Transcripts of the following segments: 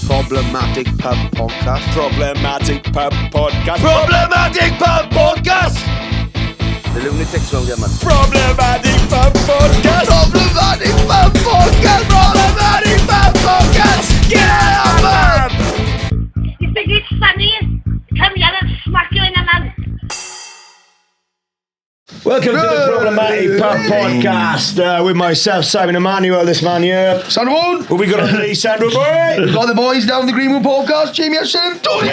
Problematic Pub Podcast. Problematic Pub Podcast. Problematic Pub Podcast. The Lunatics won't get much. Problematic Pub Podcast. Problematic Pub Podcast. Problematic Pub Podcast. Get out, man! You think it's funny? Come here and smack you in the mouth. Welcome to the Problematic Pub Podcast with myself, Simon Emmanuel, this man here. Sandra Who we got on the Sandra boy? We've got the boys down the Greenwood podcast, Jamie Hutchinson and Tony.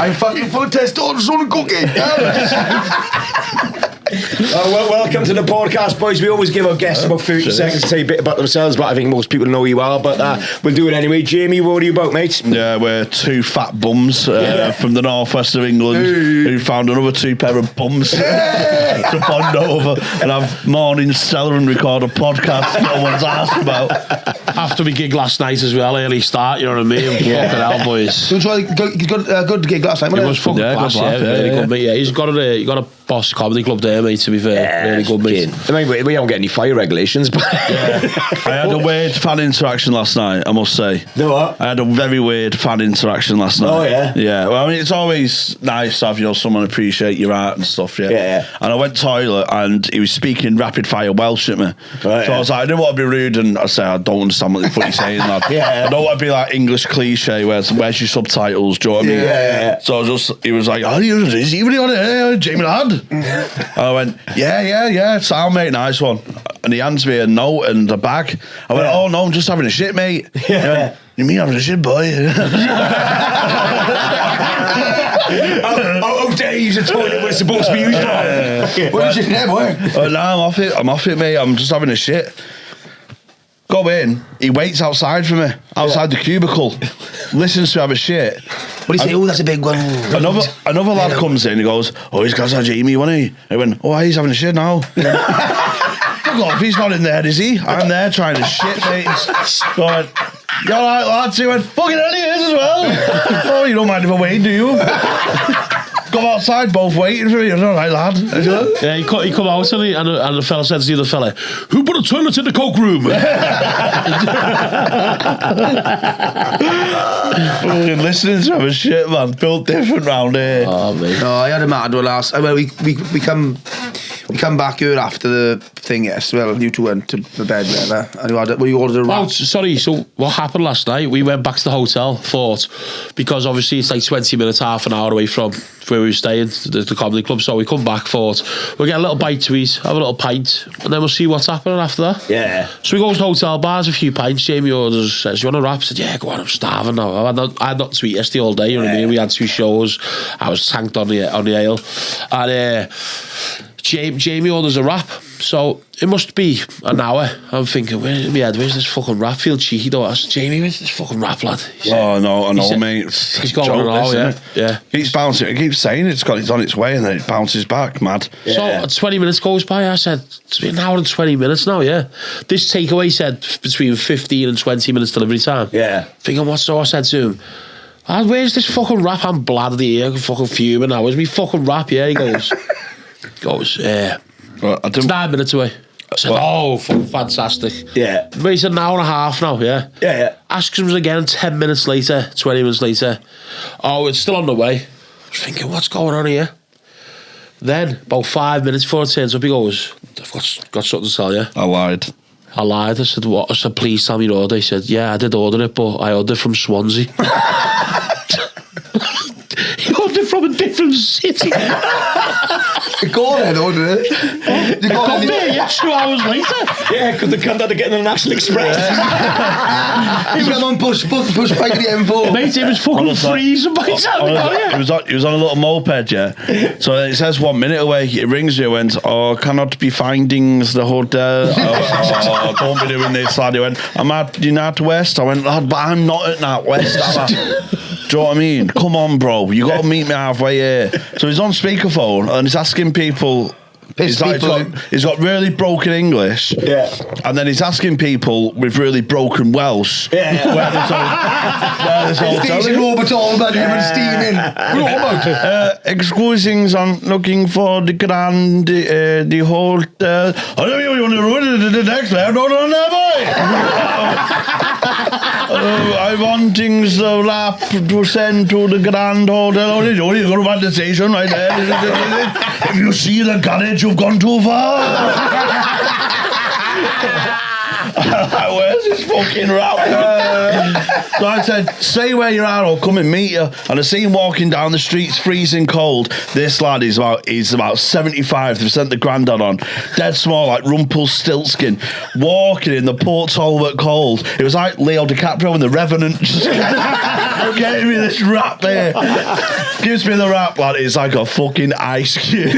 I'm fucking full of testosterone and cooking. Welcome to the podcast, boys. We always give our guests about 30 seconds to tell you a bit about themselves, but I think most people know who you are, but we'll do it anyway. Jamie, what are you about, mate? Yeah, we're two fat bums from the northwest of England who found another two pair of bums to bond over and have morning Stella and record a podcast no one's asked about. After we gig last night as well, early start, you know what I mean? Fucking hell, boys. So good gig last time, It wasn't was fucking class, really good, mate. Yeah, he's got a boss comedy club there, mate, to be fair. Really good, mate. I mean, we don't get any fire regulations, but... I had a weird fan interaction last night, I must say. No, what? I had a very weird fan interaction last night. Oh, yeah? Yeah, well, I mean, it's always nice to have, someone appreciate your art and stuff, yeah. Yeah. And I went to the toilet and he was speaking rapid fire Welsh at me. Right, so I was like, I didn't want to be rude and I said, I don't understand what you're saying, lad. Yeah. I don't want to be like English cliche, where's your subtitles, do you know what I mean? Yeah. So he was like, oh, is he really on it, Jamie lad? And I went, yeah, sound mate, nice one. And he hands me a note and a bag. I went, oh no, I'm just having a shit, mate. Yeah. He went, you mean having a shit, boy? How dare you use a toilet where it's supposed to be used for? What did you say, boy? No, I'm off it, mate. I'm just having a shit. Go in. He waits outside for me, outside the cubicle. Listens to have a shit. What do you say? Oh, that's a big one. Another lad comes in. He goes, "Oh, he's got a Jamie, wasn't he?" I went, "Oh, he's having a shit now." Fuck off! He's not in there, is he? I'm there trying to shit, mate. Going, "You all right, lads?" He went, "Fucking hell, he is as well." Oh, you don't mind if I wait, do you? Come outside, both waiting for me. All right, lad. Yeah, he come out and the fella said to the other fella, "Who put a toilet in the coke room?" Listening to have a shit, man. Built different round here. Oh, mate. No, I had a mad one last. Well, we come back here after the thing. Yes, well, you two went to the bed, whatever, and we ordered a wrap. Oh, sorry, so what happened last night? We went back to the hotel, thought, because obviously it's like 20 minutes, half an hour away from where we were staying, the comedy club, so we come back, thought, we'll get a little bite to eat, have a little pint, and then we'll see what's happening after that. Yeah. So we go to the hotel, bars a few pints, Jamie orders, says, "You want a wrap?" I said, "Yeah, go on, I'm starving now." I had not to eat yesterday all day, you know what I mean? We had 2 shows, I was tanked on the ale, and Jamie orders a wrap, so it must be an hour. I'm thinking, where's this fucking wrap? Feel cheeky though. I said, "Jamie, where's this fucking wrap, lad?" Oh no, I know, said, mate. He's got one all, yeah. Keeps bouncing. It keeps saying it's on its way, and then it bounces back. Mad. So 20 minutes goes by. I said, "It's been an hour and 20 minutes now." Yeah, this takeaway said between 15 and 20 minutes delivery time. Yeah. Thinking, what? So I said to him, "Where's this fucking wrap? I'm bladdered here, fucking fuming now. Where's me fucking wrap?" Yeah, he goes, it's 9 minutes away. I said, "Oh, fantastic." Yeah. But he said an hour and a half now, yeah? Yeah. Asks him again 10 minutes later, 20 minutes later. "Oh, it's still on the way." I was thinking, what's going on here? Then, about 5 minutes before it turns up, he goes, "I've got something to tell you." I lied. I said, "What?" I said, "Please tell me your order." He said, "Yeah, I did order it, but I ordered from Swansea." He ordered from a different city. You got there, though, didn't it? You Got there, yeah, 2 hours later. Yeah, because they come down to getting an National Express. He was on push back to the M4. Mate, it was fucking freezing by the time we got here. He was on a little moped, yeah. So it says 1 minute away. It rings you and went, "Oh, cannot be finding the hotel." Oh, don't be doing this, lad. He went, "I'm at NatWest." I went, "Lad, but I'm not at NatWest." Do you know what I mean? Come on, bro. You got to meet me halfway here. So he's on speakerphone and he's asking people Piss people. He's got really broken English. Yeah. And then he's asking people with really broken Welsh. Yeah. Where there's all Station Orbital, but even steaming. Excusing, I'm looking for the grand, the hotel. I don't know you want to ruin it the next level. No, boy. I'm wanting the lap to send to the grand hotel. You go to the station right there. If you see the garage, you've gone too far. Where's this fucking rap? So I said, stay where you are, I'll come and meet you. And I see him walking down the streets, freezing cold. This lad is about 75. They've sent the granddad on, dead small, like Rumpelstiltskin, walking in the Port Talbot cold. It was like Leo DiCaprio in The Revenant. Gave me this rap there. Gives me the rap, lad. It's like a fucking ice cube.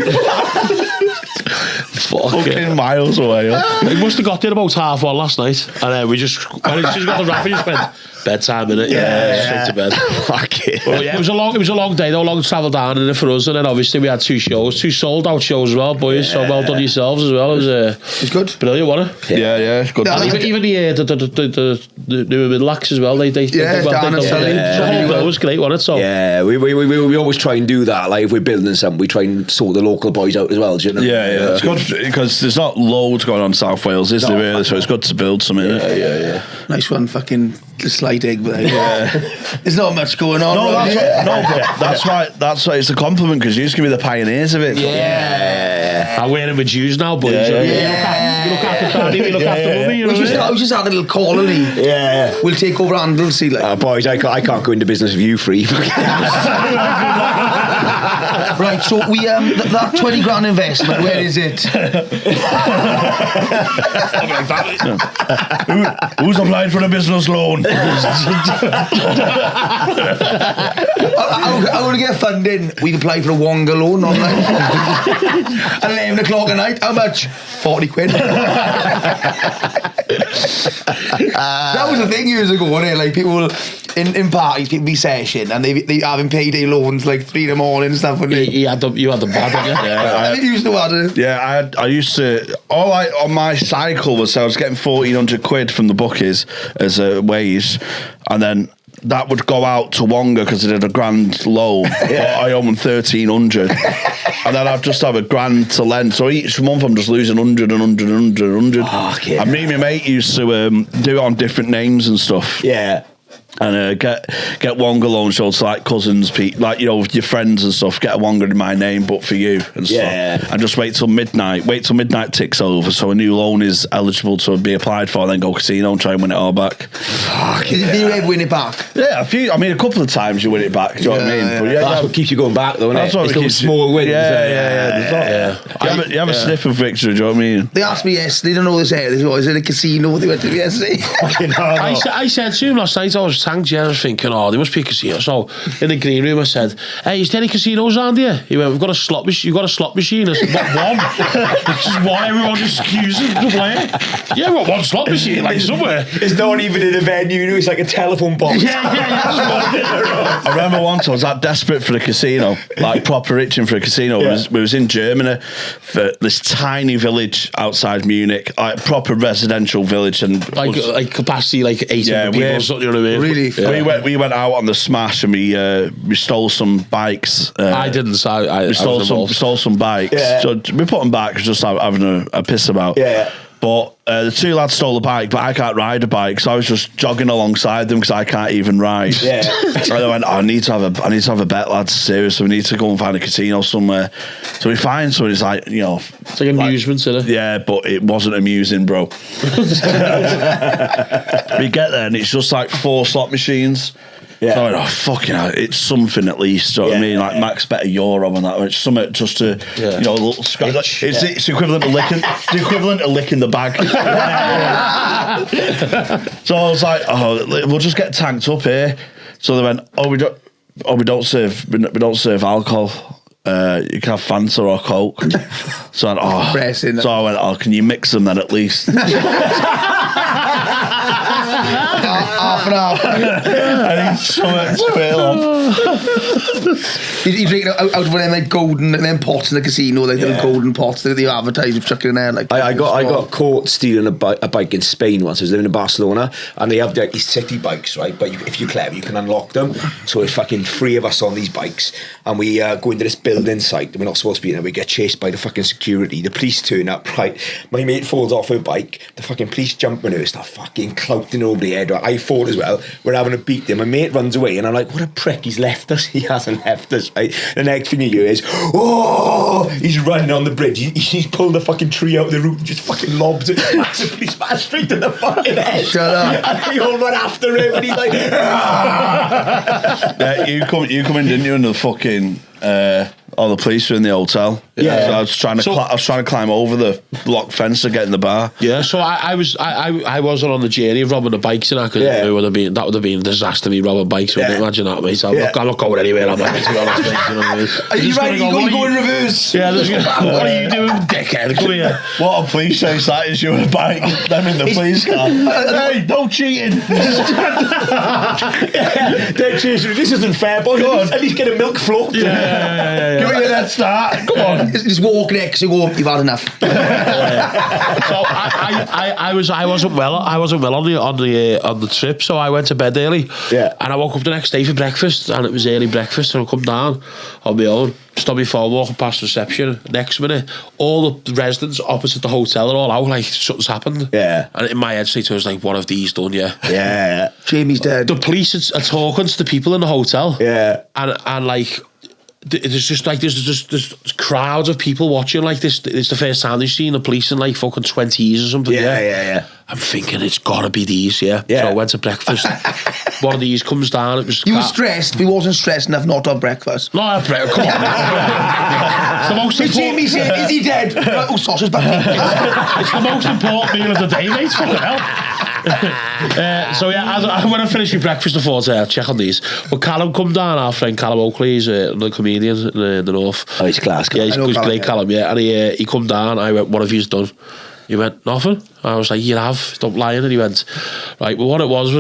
Fucking miles away. He must have got there about 1:30 last night, and we just when he's got the rap, he just went bedtime in it. Yeah, straight to bed. Fuck it. Well, yeah, it was a long day though, long travel down in it for us, and then obviously we had 2 shows, 2 sold out shows as well, boys. So well done yourselves as well. It was good, brilliant, wasn't it? Yeah, it's good. And even the new middle acts as well. They Dan and Sally. It was great, wasn't it? So yeah, we always try and do that. Like if we're building something, we try and sort the local boys out as well. Do you know? Yeah, it's good because there's not loads going on in South Wales, is there really? So it's good to build something. Yeah. Nice one, fucking slight egg, but there's not much going on. That's why it's a compliment because you used to be the pioneers of it. Yeah. I'm wearing with Jews now, boys. You look after Daddy, we look after Mummy. We just had a little colony. Yeah. We'll take over Anglesey. Like. Boys, I can't go into business with you free. Right, so we that 20 grand investment, where is it? Who's applied for a business loan? How would we get funding? We can apply for a Wonga loan online. At 11 o'clock at night. How much? 40 quid. That was the thing years ago, wasn't it? Like people in parties, people be session and they having payday loans like 3 in the morning and stuff. You had the bad, didn't you? I used to have it. Yeah, I used to. All on my cycle was I was getting 1,400 quid from the bookies as a wage, and then that would go out to Wonga because I did a grand loan. I owe them 1,300, and then I'd just have a grand to lend. So each month I'm just losing 100 and 100 and 100 and 100. Oh, yeah. And me and my mate used to do it on different names and stuff. Yeah. And get Wonga loan shows to like cousins, like, you know, with your friends and stuff. Get a Wonga in my name, but for you and stuff. And just wait till midnight. Wait till midnight ticks over, so a new loan is eligible to be applied for. Then go casino and try and win it all back. Did you ever win it back? Yeah, a couple of times you win it back. Do you know what I mean? But that's what keeps you going back, though, isn't it? It's those small wins. You have a sniff of victory. Do you know what I mean? They asked me yesterday. They don't know this area. They said, is it a casino? They went to me yesterday. I said to him last night, I was thanked. I was thinking, there must be a casino. So in the green room, I said, "Hey, is there any casinos around here?" He went, "We've got a slot machine. You've got a slot machine." I said, "What, one?" This is why everyone just excuses to play. Yeah, we've got one slot machine, like somewhere. It's not even in a venue. It's like a telephone box. I remember once I was that desperate for a casino, like proper itching for a casino. We was in Germany for this tiny village outside Munich, like proper residential village, and like capacity like 800 people or something. You know what I mean? Really? We went out on the smash and we stole some bikes. I didn't. We stole some bikes. Yeah. So we put them back just having a piss about. Yeah. But the 2 lads stole a bike, but I can't ride a bike, so I was just jogging alongside them because I can't even ride. Yeah. And I went, I need to have a bet, lads. Seriously, we need to go and find a casino somewhere. So we find something. It's like, you know, it's like amusement, isn't it? Yeah, but it wasn't amusing, bro. We get there and it's just like 4 slot machines. Yeah. So I went, fucking hell, it's something at least. Do you know what I mean? Like Max bet €1 on that. It's something just to, you know, a little scratch. It's equivalent to licking. It's equivalent to licking the bag. So I was like, we'll just get tanked up here. So they went, we don't serve alcohol. You can have Fanta or Coke. So I went, can you mix them then at least? half and half. I need something to fill up. You drink out of one of them like golden and then pots in the casino, like little golden pots that they advertise with chucking in there. Like I got caught stealing a bike in Spain once. I was living in Barcelona, and they have these city bikes, right? But if you're clever, you can unlock them. So there's fucking 3 of us on these bikes, and we go into this building site that we're not supposed to be in, and we get chased by the fucking security. The police turn up, right? My mate falls off her bike. The fucking police jump on her, start fucking clouting over the head. I fall as well. We're having a beat there. My mate runs away, and I'm like, what a prick, he's left us. He hasn't left us, right? The next thing you hear is, oh, he's running on the bridge. He's pulled the fucking tree out of the root and just fucking lobs it. Massive policeman straight to the fucking head. Shut up. And they all run after him, and he's like, Yeah, you come in, didn't you? And the fucking all the police were in the hotel. Yeah. So I was trying to climb over the locked fence to get in the bar. Yeah, so I wasn't on the journey of robbing the bikes and that, because that would have been a disaster, me robbing bikes. I wouldn't imagine that, mate. I'm not going anywhere. I'm like, to be honest, mate, you know what I mean? Are you ready? You go in reverse. Yeah, what are you doing, dickhead? Come here. What a police chase that is, you on a bike, them in the police car. Hey, no cheating. they're chasing. This isn't fair, boy. At least get a milk float. Yeah. Give me a head start. Come on. Just walk next and go, you've had enough. So I wasn't well on the trip, so I went to bed early. Yeah. And I woke up the next day for breakfast, and it was early breakfast, and I come down on my own, just on my phone, walking past reception. Next minute, all the residents opposite the hotel are all out, like something's happened. Yeah. And in my head, straight to us, like, what have these done? Yeah. Jamie's dead. The police are talking to the people in the hotel. Yeah. And like, there's just like there's crowds of people watching. Like this, it's the first time they've seen the police in like fucking 20 years or something. Yeah. I'm thinking it's gotta be these. Yeah. Yeah. So I went to breakfast. One of these comes down. It was. You were stressed. He wasn't stressed enough not to have breakfast. No, I come on. It's the most important. Jamie said, "Is he dead?" Oh, sausage back. It's the most important meal of the day, mate. Fucking hell. So yeah, when I finished with breakfast, I thought, I'll check on these. But Callum come down, our friend Callum Oakley, he's the comedian in the north. Oh, he's class. Yeah, he's great, Callum. Yeah, and he come down. I went, what have you done? He went, nothing. I was like, you have, stop lying. And he went, right, well, what it was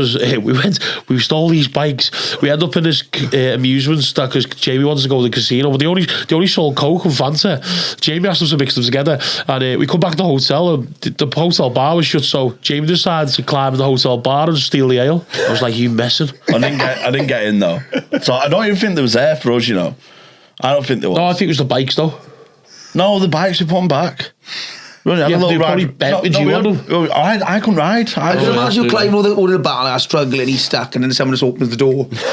we stole these bikes. We ended up in this amusement stuff because Jamie wanted to go to the casino, but they only sold Coke and Fanta. Jamie asked us to mix them together, and we come back to the hotel, and the hotel bar was shut, so Jamie decided to climb in the hotel bar and steal the ale. I was like, you messing? I didn't get in though, so I don't even think there was air for us. You know, I don't think there was. No, I think it was the bikes though. No, the bikes we put them back. Yeah, they probably bet with you on them. I couldn't ride. I can imagine you climb over the bar and struggling, he's stuck, and then someone just opens the door. He's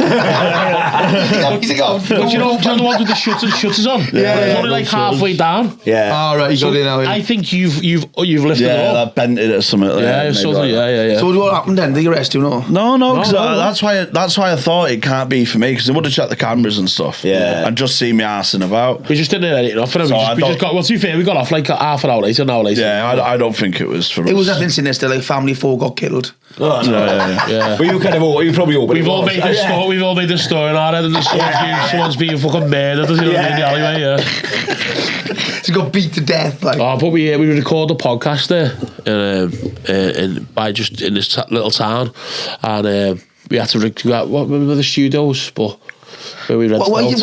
like, oh. But you know the ones with the shutters on? Yeah. It's only like halfway down. Yeah. All right, you got it now. I think you've lifted it Yeah, up. that bent it or something. Yeah, something. Yeah. So what happened then? Did they arrest you? No, because that's why I thought it can't be for me, because they would have checked the cameras and stuff. Yeah. And just see me arsing about. We just didn't hear anything off for him. So We just got. Well, to be fair, we got off like half an hour later. Yeah, I don't think it was for us. it was nothing sinister. Like family 4 got killed. Oh, no. Yeah. Well, you probably opened. We've all made this story. We've all made this story in our head, and someone's being fucking murdered. You know what I mean? In the alleyway. Yeah. He got beat to death. Like. Oh, but we record a podcast there, in this little town, and we had to what were the studios, but. Where we Why you was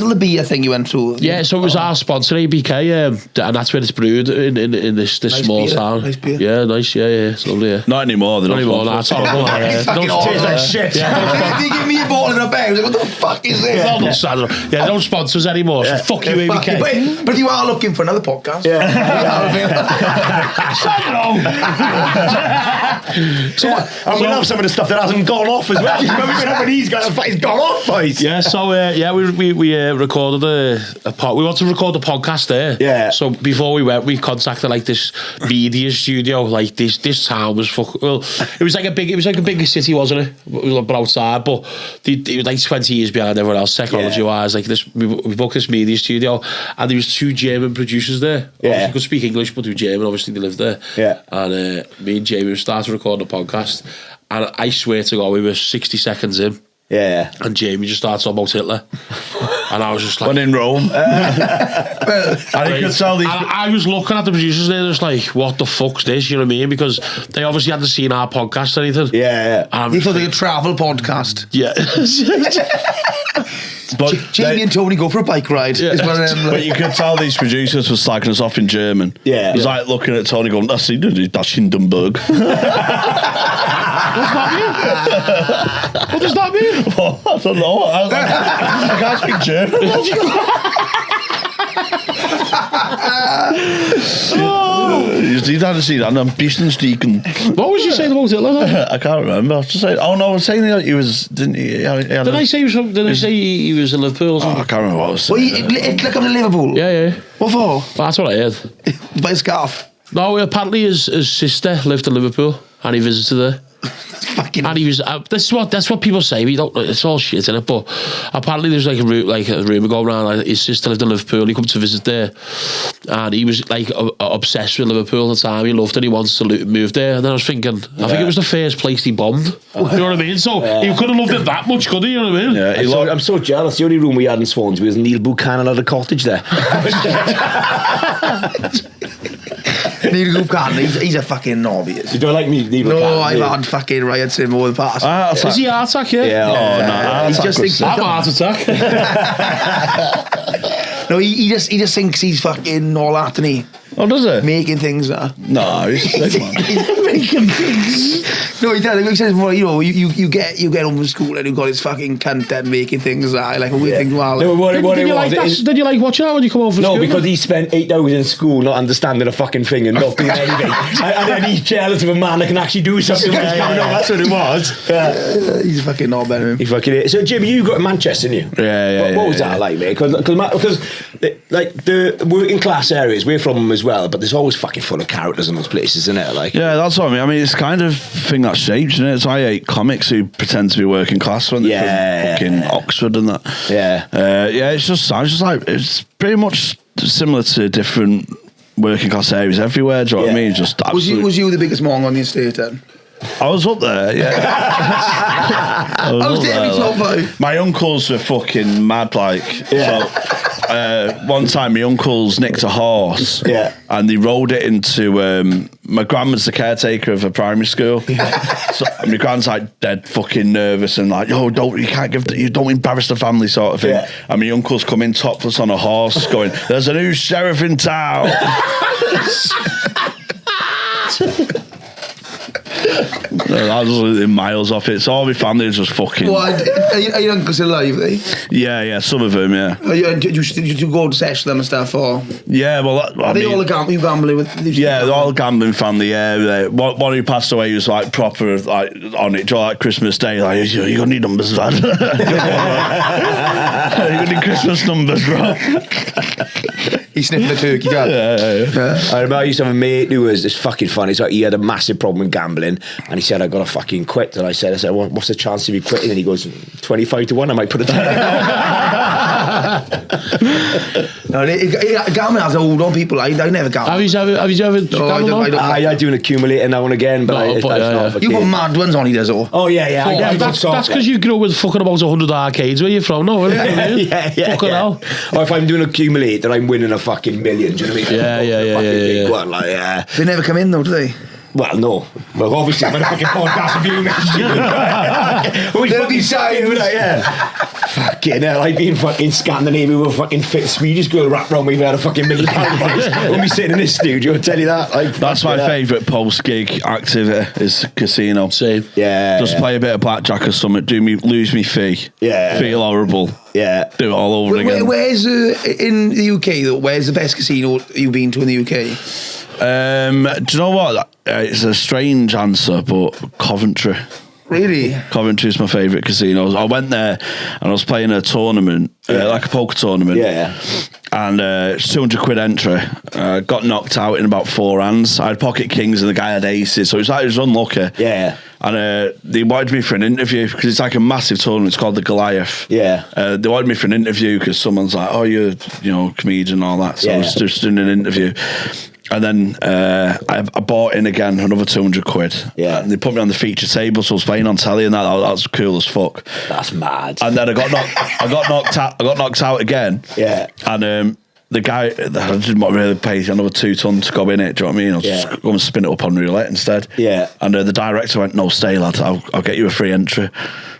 it the beer thing you went through? Yeah, so it was our sponsor ABK, and that's where it's brewed in this small beer, town. nice beer. Yeah, nice. Yeah, it's lovely. Yeah. Not anymore. Not anymore. That's horrible. It's fucking awful. Like shit. They give me a bottle in a bag. I was like, what the fuck is this? Yeah, don't sponsor us anymore. So fuck you, ABK. But you are looking for another podcast. Yeah. And we love some of the stuff that hasn't gone off as well. Remember when these guys have gone off, boys? Yeah, so we recorded a pod. We wanted to record a podcast there. Yeah. So before we went, we contacted like this media studio. Like this town was well, it was like a big city, wasn't it? But outside, but it was like 20 years behind everyone else, technology wise. Like this, we booked this media studio, and there was 2 German producers there. Yeah. They could speak English, but they were German. Obviously, they lived there. Yeah. And me and Jamie started recording the podcast, and I swear to God, we were 60 seconds in. Yeah. And Jamie just starts talking about Hitler. And I was just like... When in Rome. And you could tell these... I was looking at the producers there, just like, what the fuck's this? You know what I mean? Because they obviously hadn't seen our podcast or anything. Yeah. And You thought they could travel podcast. yeah. But Jamie and Tony go for a bike ride. Yeah. It's one of them, But like, you could tell these producers were slagging us off in German. Yeah. It was like looking at Tony going, that's Hindenburg. What does that mean? Well, I don't know. I can't speak German. You'd had to see that. And I'm Bistensteeken. What was you saying about Hitler then? I can't remember. I was just saying, oh no, I was saying that he was, didn't he? Did I say he was in Liverpool or Oh, I something? can't remember what I was well, saying. Hitler come to Liverpool. Yeah. What for? Well, that's what I heard. Buy a scarf. No, apparently his sister lived in Liverpool and he visited her. Fucking. And he was. That's what people say. We don't. It's all shit in it. But apparently there's like a rumor going around. Like his sister lived in Liverpool. He come to visit there, and he was like obsessed with Liverpool at the time. He loved it. He wanted to move there. And then I was thinking, I think it was the first place he bombed. You know what I mean? So he couldn't have loved it that much, could he? You know what I mean? Yeah, I'm so jealous. The only room we had in Swansea was Neil Buchanan at a cottage there. Neil Buchanan, he's a fucking knob, he is. You don't like me, Neil No, Buchanan? I've had fucking riots in over the past. Is he heart attack? Yeah. Yeah. Oh, no. He just thinks I'm heart attack. No, he just thinks he's fucking all that, and he Oh, does it? making things that. No, he's sick, man. He's making things. No, he does. He says, well, you know, you get home from school and you've got his fucking cunt then making things that like weird things. Well, No, what it Did you was, did you like watching that when you come home from no, school? because he spent 8 hours in school not understanding a fucking thing and not doing anything. And then he's jealous of a man that can actually do something. That's what it was. he's a fucking knob, anyway. He fucking. So, Jimmy, you got to Manchester, didn't you? Yeah. What was that like, mate? Because like the working class areas, we're from them as well, but there's always fucking full of characters in those places, isn't it? Like, Yeah, that's what I mean. I mean, it's kind of thing that shapes, isn't it? It's I hate comics who pretend to be working class when they're from fucking Oxford and that. Yeah. It's just like, it's pretty much similar to different working class areas everywhere. Do you know what I mean? Just Was you the biggest mong on the estate then? I was up there, yeah. I I was up there, top like. 5. My uncles were fucking mad, like. Yeah. So, one time my uncles nicked a horse. Yeah. And they rode it into. My grandma's the caretaker of a primary school. So my grand's like dead fucking nervous and like, yo, you don't embarrass the family sort of thing. Yeah. And my uncles come in topless on a horse, going, "There's a new sheriff in town." I was living miles off it. So all my family was just fucking. What? Are your uncles still alive, are they? Yeah, some of them, yeah. Did you go to sesh them and stuff, or Yeah, well, are they all gambling with? yeah, they're all gambling family. Yeah, one who passed away was like proper like on it. Like Christmas Day, like you gonna need numbers, lad. You gonna need Christmas numbers, bro. He sniffed the turkey, dad. Yeah. I remember I used to have a mate who was just fucking funny. So he had a massive problem with gambling, and he said, "I got to fucking quit." And I said, well, "What's the chance of you quitting?" And he goes, 25 to 1. I might put it down. No, gambling has a hold on people. I never gamble. Have you ever gambled on? I do an accumulator now and again, but No, that's but, not for You put kids. mad ones on, he does all. Oh yeah. That's because you grew up with fucking about 100 arcades where you're from, no? Yeah. Fucking hell. Or if I'm doing an accumulator, I'm winning a fucking million. Do you know what I mean? Yeah. Well, like, yeah. They never come in though, do they? Well, no. Well, obviously, I'm a fucking podcast review, mate. They'll be saying, yeah. Fucking hell, I've been fucking Scandinavia with a fucking fit Swedish girl wrapped around me who had a fucking £1 million prize. We'll be sitting in this studio, I'll tell you that. Like, That's my favourite post-gig activity is casino. Same. Yeah. Just play a bit of blackjack or something, lose me fee. Yeah. Feel horrible. Yeah. Do it all over again. Where's in the UK though? Where's the best casino you've been to in the UK? Do you know what? It's a strange answer, but Coventry. Really? Coventry's my favourite casino. I went there and I was playing a tournament, like a poker tournament. Yeah. And it's 200 quid entry. Got knocked out in about 4 hands. I had pocket kings and the guy had aces, so it was unlucky. Yeah. And they wanted me for an interview because it's like a massive tournament. It's called the Goliath. Yeah. They wanted me for an interview because someone's like, "Oh, you're comedian and all that." So I was just doing an interview. And then I bought in again another 200 quid. Yeah. And they put me on the feature table, so I was playing on telly, and that was cool as fuck. That's mad. And then I got knocked out again. Yeah. And the guy, I didn't really pay another 2 ton to go in it. Do you know what I mean? I'll just go and spin it up on roulette instead. Yeah. And the director went, "No, stay, lad. I'll get you a free entry."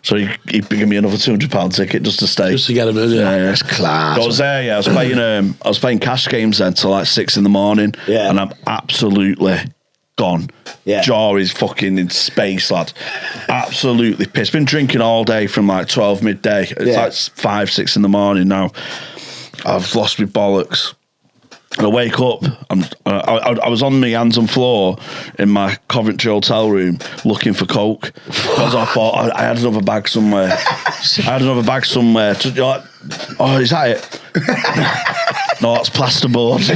So he gave me another £200 ticket just to stay. Just to get him in, That's class. So I was there, yeah. I was playing cash games then till like 6 in the morning. Yeah. And I'm absolutely gone. Yeah. Jaw is fucking in space, lad. Absolutely pissed. Been drinking all day from like 12 midday. It's like 5, 6 in the morning now. I've lost my bollocks. And I wake up, I was on my hands and floor in my Coventry hotel room looking for coke because I thought I had another bag somewhere. Oh, is that it? No, that's plasterboard.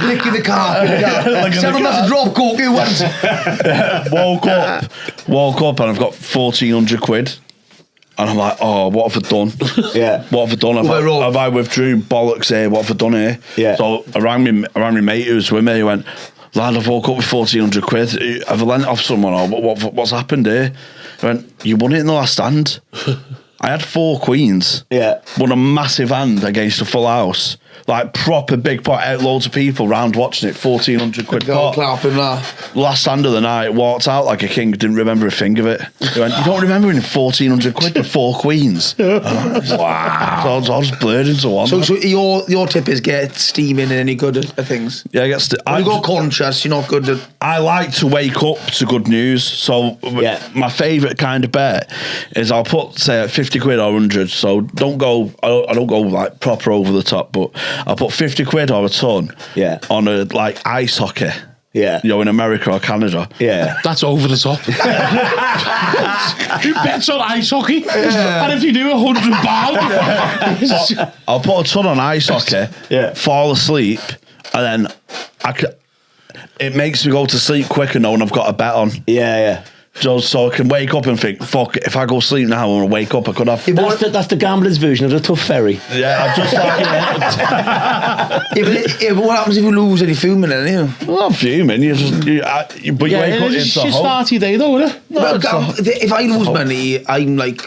Licking the car. Someone must have dropped coke here once. Woke up and I've got 1,400 quid. And I'm like, oh, what have I done? Yeah. What have I done? Have I withdrew bollocks here? What have I done here? Yeah. So I rang my mate who was with me. He went, lad, I've woke up with 1,400 quid. Have I lent off someone or what's happened here? He went, you won it in the last hand. I had 4 queens. Yeah. Won a massive hand against a full house. Like proper big pot, out loads of people round watching it, 1,400 quid pot. Clapping that. Last hand of the night, walked out like a king, didn't remember a thing of it. He went, you don't remember winning 1,400 quid for 4 queens? Wow. So I was blurred into one. So your tip is get steaming and any good at things? Yeah, I When you got conscious, you're not good at... I like to wake up to good news. So my favourite kind of bet is I'll put, say, 50 quid or 100. So I don't go like proper over the top, but I'll put 50 quid or a ton on a like ice hockey. Yeah. You know, in America or Canada. Yeah. That's over the top. Who bets on ice hockey? And if you do £100, I'll put a ton on ice hockey, fall asleep, and then it makes me go to sleep quicker knowing I've got a bet on. Yeah. So I can wake up and think, fuck, if I go sleep now and wake up, I could have... That's the gambler's version of the tough ferry. Yeah, I just like... what happens if you lose any fuming then, you know? Well, I'm fuming. But you wake up it's just party day though, isn't it? Well, if I lose money, I'm like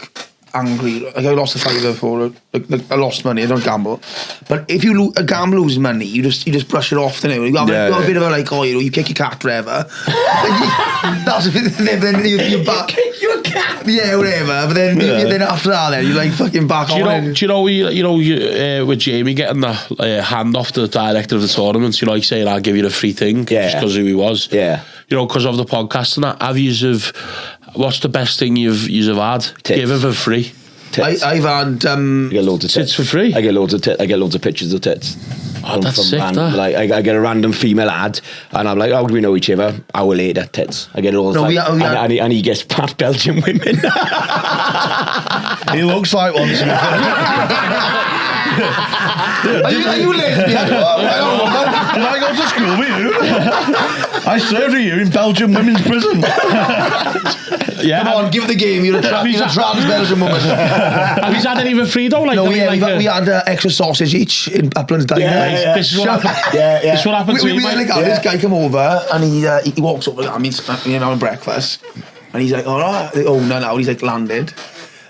angry. Like I lost a fiver for I lost money. I don't gamble. But if you a gambler loses money, you just brush it off. You know, you got a bit of a like, you kick your cat forever. That's a bit. Then you're back. Kick your cat. Yeah, whatever. But then after that, then you're like fucking back on. Do you know with Jamie getting the hand off the director of the tournament, you know, like saying I'll give you the free thing just because who he was. Yeah. You know, because of the podcast and that. What's the best thing you've had? Tits. Give it for free. I've had I get loads of tits tits for free. I get loads of tits. I get loads of pictures of tits. Oh, that's sick. Like I get a random female ad, and I'm like, "How do we know each other?" Hour later, tits. I get it all the time. And he gets fat Belgian women. He looks like one. Are you lesbian? Did I go to school with you? I served with you in Belgian women's prison. Come on, give it the game. You're a trans Belgian woman. Have you had any for free though? Like, no, we had extra sausage each in Uplands Diner. This is what happened. This is what happened to me. This guy come over and he walks up. I mean, having breakfast, and he's like, "All right." Oh no! He's like landed,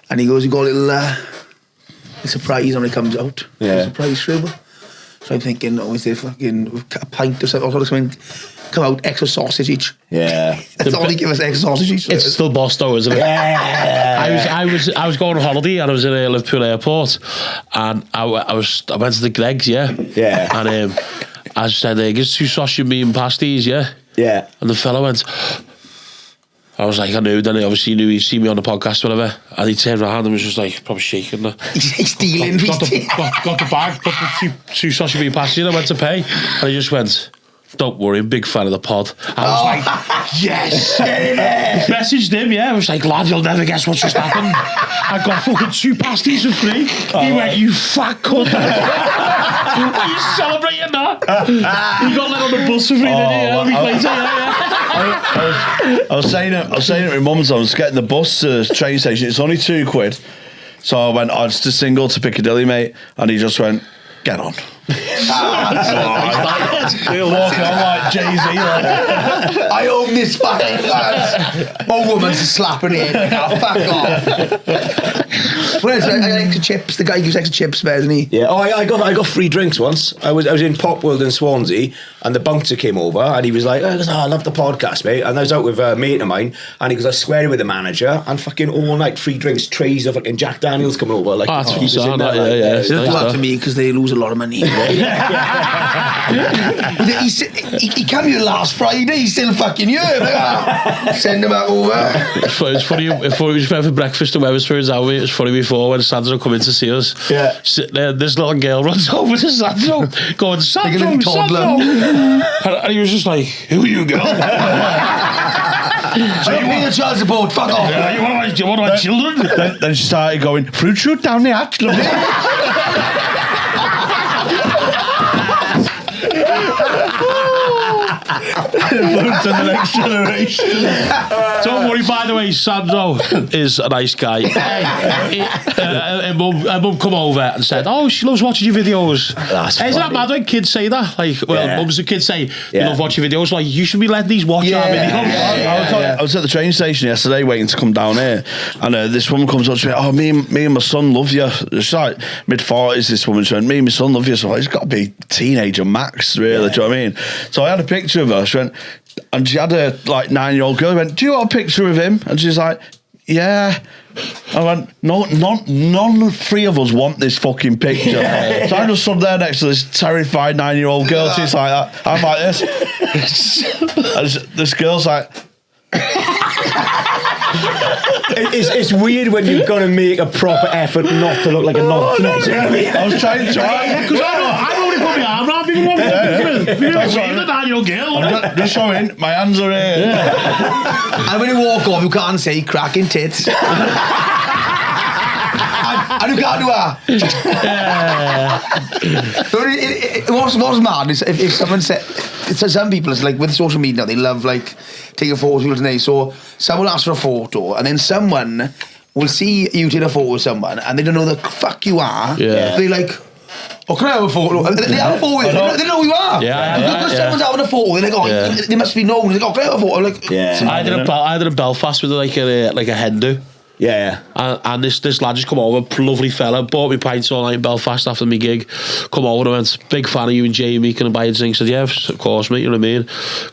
and he goes, "You got a little surprise when it comes out." Yeah. Surprise for him. So I'm thinking, is there fucking a pint or something? Come out, extra sausage each. Yeah. That's all they give us, extra sausage each. It's still boss though, isn't it? Yeah. I was going on holiday and I was in Liverpool airport and I went to the Greg's, Yeah. And I said, "There's 2 sausage meat pasties, yeah." Yeah. And the fella went. I was like, I knew. Then he obviously knew he'd seen me on the podcast, whatever. And he turned around and was just like, probably shaking. He's stealing. Got the bag, put the 2 sausage meat pasties in. I went to pay, and he just went, "Don't worry, I'm a big fan of the pod." I was like, yes! Messaged him, I was like, "Lad, you'll never guess what's just happened. I got fucking 2 pasties for free." He went, "You fat cunt." Are you celebrating that? He got let on the bus for free, didn't he? A week later, I was saying it to my mum's. I was getting the bus to the train station. It's only 2 quid. So I went, it's just single to Piccadilly, mate. And he just went, get on. Walking on like Jay-Z. I own this fucking class. My woman's slapping it. Fuck off. Where's I like the chips? The guy gives extra chips, isn't he? Yeah. Oh, I got free drinks once. I was in Pop World in Swansea, and the bouncer came over, and he was like, "Oh, I love the podcast, mate." And I was out with a mate of mine, and he goes, "I swear with the manager," and fucking all night free drinks, trays of fucking Jack Daniels coming over. Like, that's he was in bizarre, there, yeah, like, yeah. They don't do that to me because they lose a lot of money. He came here last Friday. He's still fucking here. Send him back over. It's funny. If we went for breakfast at Wetherspoons, it was funny before when Sandro come in to see us. Yeah. Sitting there, this little girl runs over to Sandro, going, Sandro, toddler. and he was just like, "Who are you, girl?" So you want the child support? Fuck off. Yeah, you want my children? Then she started going, fruit shoot down the hatch, lovely. Influence in the next generation. Don't worry, by the way, Sandro is a nice guy. Her mum come over and said, "Oh, she loves watching your videos." Isn't that mad when kids say that? Like, well, mums and kids say, "You love watching your videos." Like, you should be letting these watch our videos. I was at the train station yesterday waiting to come down here, and this woman comes up to me, "Oh, me and my son love you." She's like mid-40s, this woman. She went, "Me and my son love you." So he's got to be teenager max, really. Do you know what I mean? So I had a picture of her. She went, and she had a like 9-year-old girl. I went, "Do you want a picture of him?" And she's like, "Yeah." I went, "No, none three of us want this fucking picture." So I just stood there next to this terrified 9-year-old girl. She's like that. I'm like this. And this girl's like. It's weird when you've got to make a proper effort not to look like a nonce. I was trying to Because I only put my arm around people. You're a 9-year-old girl. Just showing, my hands are here. And when you walk off, you can't say cracking tits. And you can't do that. What's mad is if someone said, so some people, it's like with social media, they love like taking photos of people today. So someone asks for a photo, and then someone will see you take a photo with someone, and they don't know the fuck you are. Yeah. They're like, "Oh, can I have a photo?" And they have a photo. They don't know who you are. Because someone's having a photo, they're like, "Oh, they must be known." They're like, "Oh, can I have a photo?" I'm like, I did a Belfast with like a hen do. Yeah. And this lad just come over, lovely fella, bought me pints all night in Belfast after my gig. Come over and went, "Big fan of you and Jamie, can I buy a drink?" Said, "Yeah, of course, mate," you know what I mean?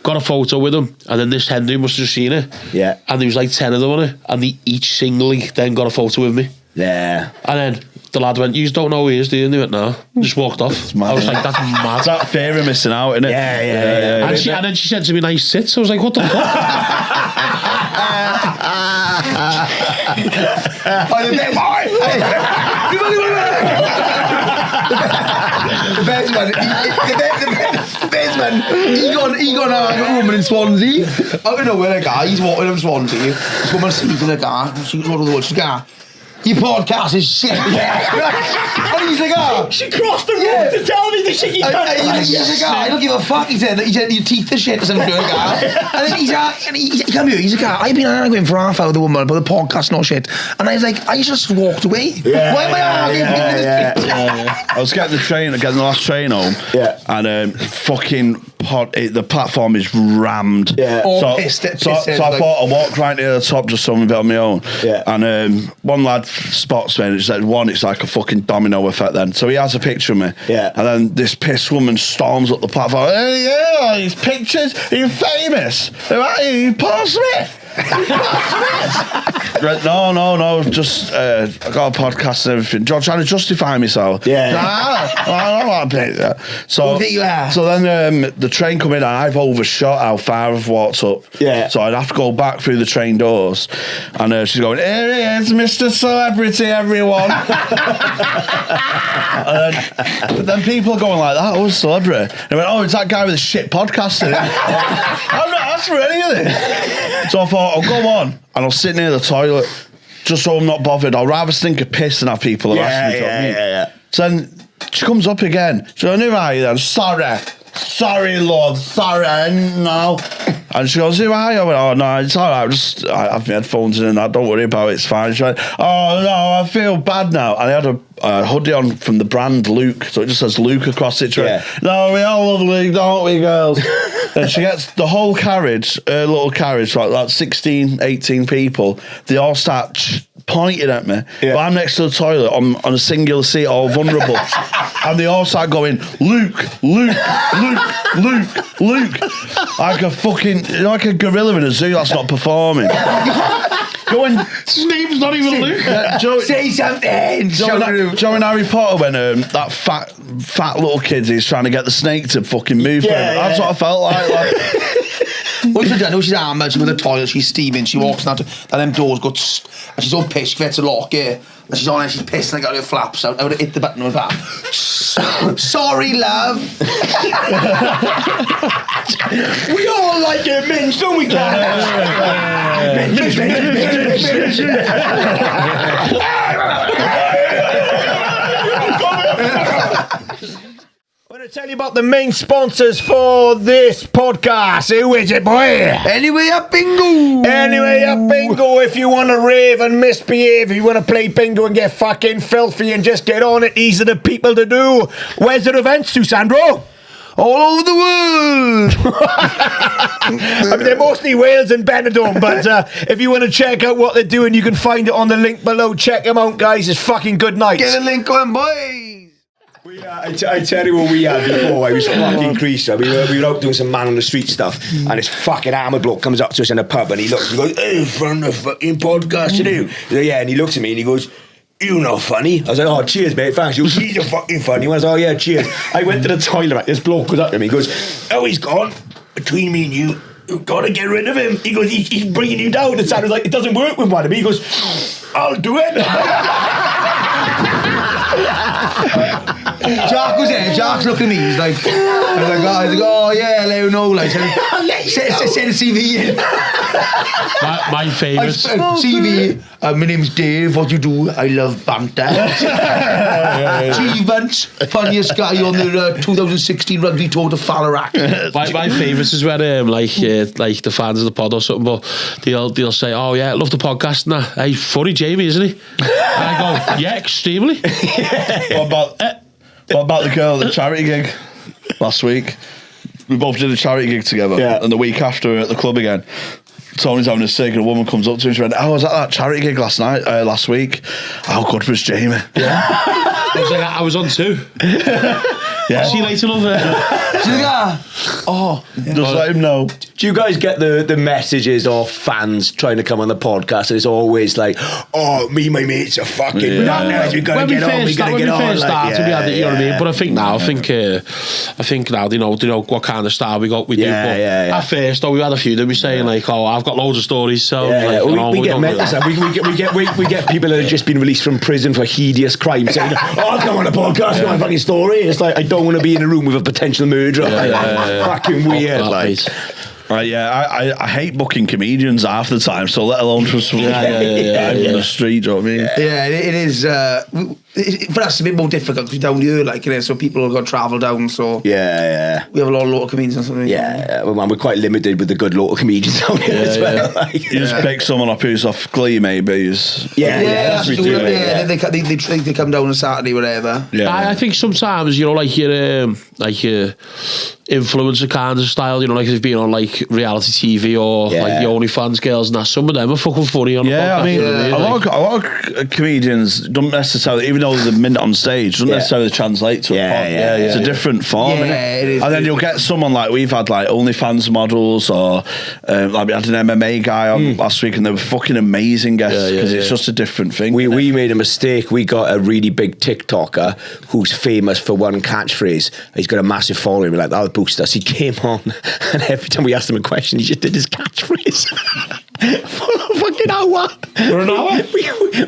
Got a photo with him, and then this hen dude must have just seen it. Yeah. And there was like 10 of them on it, and they each singly then got a photo with me. Yeah. And then the lad went, "You don't know who he is, do you?" And they went, "No." Just walked off. I was like, "That's mad." It's that fear of missing out, isn't it? Yeah. And then she said to me, "Nice tits." I was like, "What the fuck?" The best man, he got a woman in Swansea. I don't know where a guy, he's walking in Swansea. This woman sees in a car, she goes, "What are the words?" She's car. "Your podcast is shit." And he's like, "Oh." She crossed the road to tell me the shit you done. He's like, "Oh, I don't give a fuck." He said, "Your teeth are shit," or something like that. And then he come here, he's like, "I've been arguing for half hour with the woman about the podcast, not shit." And I was like, I just walked away. Why am I arguing for this? I was getting the last train home. Yeah. And fucking the platform is rammed. Yeah. Pissed. So I thought I'd walk right near the top just something a bit on my own. Yeah. And one lad spots me and it's like a fucking domino effect then. So he has a picture of me. Yeah. And then this pissed woman storms up the platform. "Hey, yeah, these pictures, are you famous? Who are you? Paul Smith?" Right, no, just I got a podcast and everything. John, trying to justify myself. Yeah. I don't want to play that. So, Who think you are? so then the train come in and I've overshot how far I've walked up. Yeah. So I'd have to go back through the train doors, and she's going, "Here he is, Mr. Celebrity, everyone." But then people are going like that. "Oh, celebrity." And I went, "Oh, it's that guy with the shit podcast in it." I'm not asked for any of this. So I thought, I'll go on and I'll sit near the toilet just so I'm not bothered. I'll rather stink of piss than have people harass me. Yeah. So then she comes up again. She goes, "Who are you then?" Sorry, love. Sorry, no. And she goes, "Who are you?" I went, "Oh, no, it's all right. I have my headphones in and that. Don't worry about it. It's fine." She went, "Oh, no, I feel bad now." And I had a hoodie on from the brand Luke, so it just says Luke across it. Yeah. No, we all love Luke, don't we, girls? And she gets the whole carriage, her little carriage, like 16, 18 people. They all start pointing at me. Yeah. But I'm next to the toilet on a singular seat, all vulnerable. And they all start going, Luke, Luke, Luke, Luke, Luke. Like a fucking, like a gorilla in a zoo that's not performing. Going, His name's not even Luke. Say something. Joe in Harry Potter when that fat little kid is trying to get the snake to fucking move. That's what I felt like. What she's done, she's hammered, she's in the toilet, she's steaming, she walks down to, and them doors go and she's all pissed, she gets a lock, yeah. And she's on it, she's pissed, and I got her flaps out. I would have hit the button with that. Sorry, love. We all like it, minge, don't we, Carroll? I want to tell you about the main sponsors for this podcast. Who is it, boy? Anyway up bingo. Anyway up bingo. If you want to rave and misbehave, if you want to play bingo and get fucking filthy and just get on it, these are the people to do. Where's the events, Susandro? All over the world. I mean, they're mostly Wales and Benidorm, but if you want to check out what they're doing, you can find it on the link below. Check them out, guys. It's fucking good night. Get a link on, boys. I tell you what we had before. I was fucking creased. We were out doing some man on the street stuff, and this fucking hammer bloke comes up to us in a pub, and he looks and goes, "Hey, from the fucking podcast, you do?" He's like, yeah, and he looks at me and he goes, "You not funny?" I was like, "Oh, cheers, mate, thanks." He goes, "He's a fucking funny." I was like, "Oh yeah, cheers." I went to the toilet, right? This bloke goes up to me, he goes, "Oh, he's gone. Between me and you, you've got to get rid of him." He goes, he's bringing you down. And Sandra's like, "It doesn't work with one of me." He goes, "I'll do it." Jack was there. Jack's looking at me. He's like, oh yeah, let you know. Like, send a CV in. My favourite. CV. My name's Dave. What you do? I love banter. Achievements. Funniest guy on the 2016 rugby tour to Fallarak. My favourites is when like the fans of the pod or something, but they'll say, "Oh yeah, love the podcast and that. Hey, funny Jamie, isn't he?" And I go, "Yeah, extremely." What about the girl at the charity gig last week? We both did a charity gig together, and the week after we were at the club again. Tony's having a cig and a woman comes up to him and she went, "Oh, I was at that charity gig last week. How good was Jamie?" Yeah. I was like, I was on too. Yeah. See you later, love it. She's like, oh. Just let him know. Do you guys get the messages of fans trying to come on the podcast, and it's always like, "Oh, me and my mates are fucking bananas. We gotta get on. We gotta get on." When we first started, we had it, you know what I mean? But I think now, they know what kind of style we do. But at first, though, we had a few that were saying like, "Oh, I've got loads of stories." So we get people that have just been released from prison for hideous crimes saying, "Oh, I'll come on a podcast, my fucking story." It's like, I don't want to be in a room with a potential murderer. Fucking weird, like. I hate booking comedians half the time, so let alone from some guy in the street. Do you know what I mean? Yeah, it is. For us, it's a bit more difficult because we're down here, like, you know, so people have got to travel down. So we have a lot of local comedians and something. We're quite limited with the good local comedians down here as well. Like, you just pick someone up who's off Glee, maybe. That's what we do. They come down on Saturday, whatever. Yeah, I think sometimes, you know, like your influencer kind of style, you know, like if you've been on like reality TV or like the OnlyFans girls and that, some of them are fucking funny on the podcast. I mean, a lot of comedians don't necessarily, even though they're mint on stage, doesn't necessarily translate to a pod. It's a different form, isn't it? It is. And then you'll get someone like, we've had like OnlyFans models, or like we had an MMA guy on last week, and they were fucking amazing guests because it's just a different thing. We made a mistake. We got a really big TikToker who's famous for one catchphrase. He's got a massive following. We're like, that'll boost us. He came on, and every time we asked him a question, he just did his catchphrase. For a fucking hour. For an hour?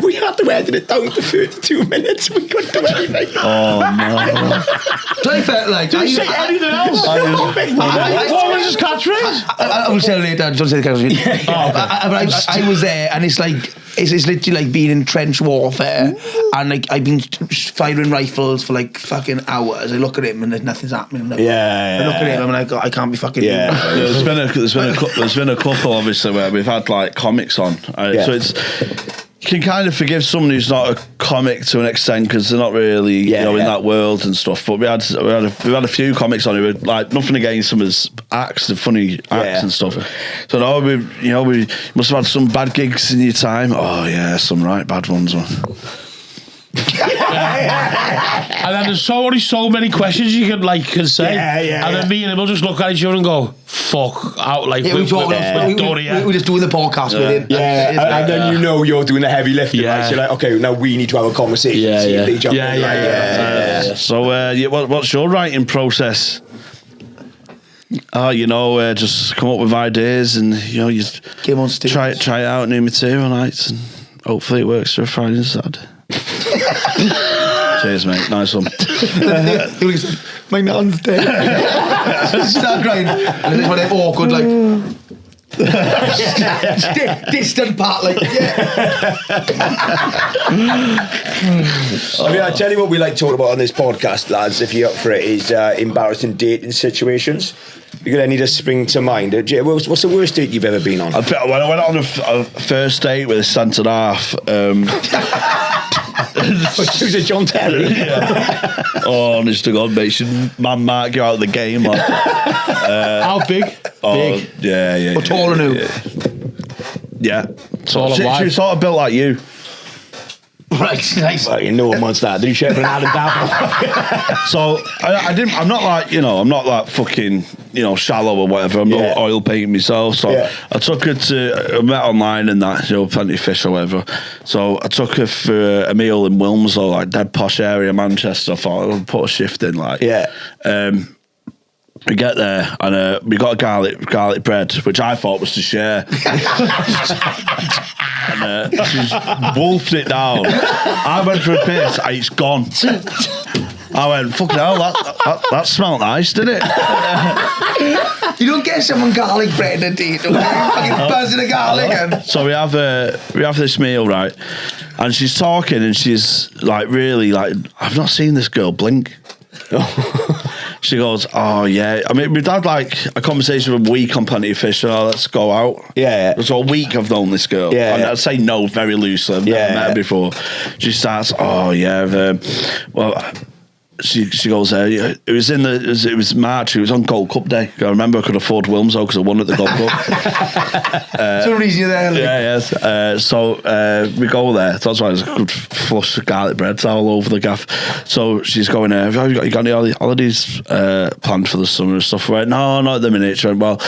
We had to edit it down to 32 minutes. We couldn't do anything. Oh, no. So I felt like... Did you say anything else? What was his catchphrase? I will tell you later. Don't say the catchphrase. I was there, and it's like... It's literally like being in trench warfare, and like I've been firing rifles for like fucking hours. I look at him and nothing's happening. I look at him and I can't be fucking. There's been a couple obviously where we've had like comics on, so you can kind of forgive someone who's not a comic to an extent because they're not really in that world and stuff. But we've had a few comics on it, like nothing against them as acts, the funny acts and stuff. So no, we must have had some bad gigs in your time. Oh yeah, some right bad ones, man. And then there's only so many questions you can say. And then me and him will just look at each other and go, fuck out. Like, we're just doing the podcast with him. And then you're doing the heavy lifting. Right? So you're like, okay, now we need to have a conversation. See if they jump in. So, what's your writing process? Just come up with ideas and you Game on stage. try it out, new material nights, and hopefully it works for a Friday and Saturday. Cheers, mate. Nice one. My nan's dead. Start crying. And then when they're awkward, like distant part, like I tell you what we like talking about on this podcast, lads, if you're up for it, is embarrassing dating situations. You got any that spring to mind? What's the worst date you've ever been on? When I went on a first date with a centre half. Who's it, John Terry? Oh, honest to God, mate, man mark you out of the game. Man. How big? Big. Yeah. Or taller than who? Yeah. Taller She was sort of built like you. Right, nice. Well, no one wants that. Did you share for an Adam Dapper? So I'm not like fucking shallow or whatever. I'm not oil painting myself. So I took her I met online and that, Plenty of Fish or whatever. So I took her for a meal in Wilmslow, like dead posh area, Manchester. I thought I'll put a shift in, like. We get there and we got a garlic bread, which I thought was to share. And she's wolfed it down. I went for a piss and it's gone. I went, fucking hell, that smelled nice, didn't it? You don't get someone garlic bread in a date, don't you? Fucking buzzing of garlic. So we have this meal, right? And she's talking and she's like, really, like, I've not seen this girl blink. She goes, oh yeah. I mean, we'd had like a conversation for a week on Plenty of Fish. So let's go out. So a week I've known this girl. And I'd say no very loosely. I've never met her before. She starts, oh yeah. She goes, it was March. It was on Gold Cup day. I remember I could afford Wilmslow because I won at the Gold Cup. That's the reason you're there. Like. So we go there. That's why there's a good flush of garlic breads all over the gaff. So she's going, have you got any holidays planned for the summer and stuff? I went, no, not at the minute. She went, well,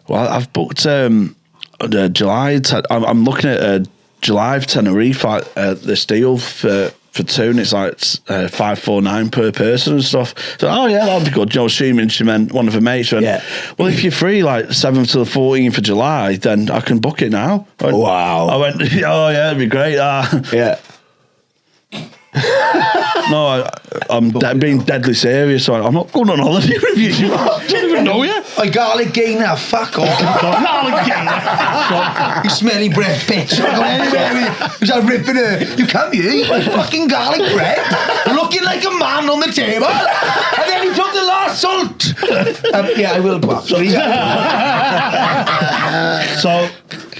I've booked July. I'm looking at July of Tenerife, this deal for two, and it's like $549 per person and stuff. So, oh yeah, that'd be good. Assuming she meant one of her mates. Went, well, if you're free like 7th to the 14th of July, then I can book it now. Wow. I went, oh yeah, that'd be great. No, I'm being deadly serious. So I'm not going on holiday with you. I don't even know you. A garlic gainer, fuck off. Garlic gainer. You smelly breath bitch. I'm going anywhere with you. Ripping her. You come here, you got fucking garlic bread, looking like a man on the table, and then you took the last salt. I will go actually. So,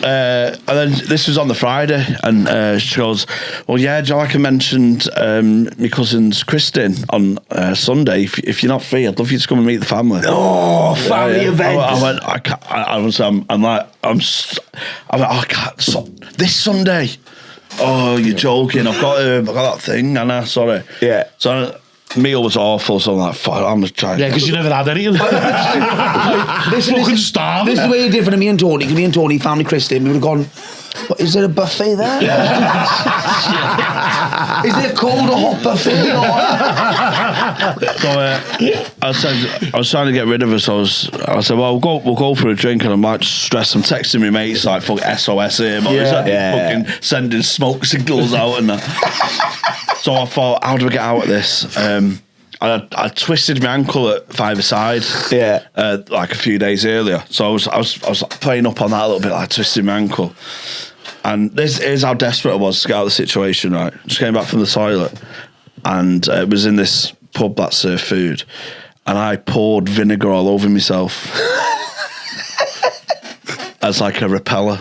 and then this was on the Friday, and she goes, well, yeah, like I mentioned, my cousin's christening on Sunday. If you're not free, I'd love you to come and meet the family. Oh, family event. I went, I can't, I'm like, I can't, this Sunday. Oh, you're joking. I've got that thing, Anna, sorry. So, meal was awful, so I'm like, fuck, I'm just trying. Yeah, because you never had any. This fucking starving. This is the way different to me and Tony. Because me and Tony, family christening, we would have gone, what, is there a buffet there? Is it called a hot buffet? So I was trying to get rid of her, so I said, well, we'll go for a drink, and I might stress. I'm texting my mates like, fuck, SOS here, fucking sending smoke signals out and that. So I thought, how do I get out of this? I twisted my ankle at five-a-side, like a few days earlier. So I was playing up on that a little bit, like twisting my ankle. And this is how desperate I was to get out of the situation. Right, just came back from the toilet, and it was in this pub that served food, and I poured vinegar all over myself as like a repeller.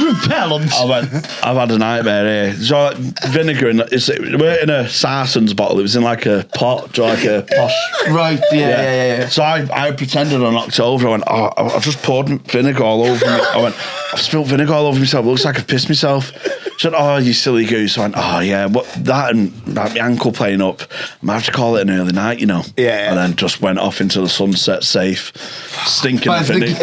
Repellent. I've had a nightmare here. So vinegar, we're in a Sarson's bottle. It was in like a pot, like a posh. Right, yeah. So I pretended I knocked over. I went, I've just poured vinegar all over me. I went, I've spilled vinegar all over myself. It looks like I've pissed myself. She said, oh, you silly goose. I went, oh, yeah, what that and my ankle playing up. I might have to call it an early night, you know. Yeah. And then just went off into the sunset safe, stinking of vinegar.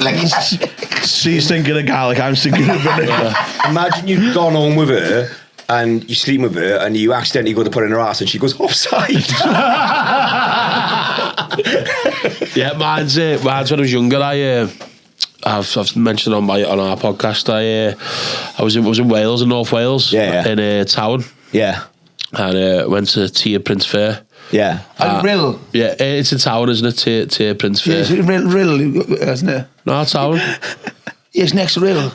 She's thinking of garlic, I'm thinking of vinegar. Imagine you've gone home with her and you sleep with her and you accidentally go to put in her ass and she goes offside. Yeah, mine's when I was younger. I've mentioned on our podcast. I was in Wales, in North Wales, in Town. Yeah. And went to Tir Prince Fair. Yeah. Rill. Yeah, it's in Town, isn't it? Tir Prince Fair. Yeah, it's Rill, isn't it? No, Town. Yeah, it's next to Rill.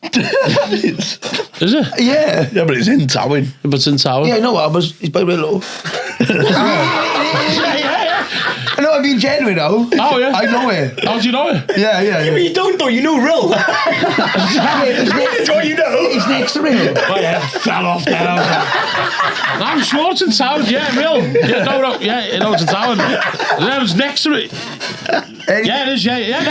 Is it? Yeah. Yeah, but it's in Town. But it's in Town. Yeah, no, it's by Rill. I know, I mean genuine now. Oh, yeah? I know it. How do you know it? Yeah. You don't know, you know Rill. That's what you know. It's next to Rill. My head fell off there. I'm sure it's in Town, yeah, real. Yeah, no, it's in Town. Yeah, it was next to it. Yeah, it is, yeah.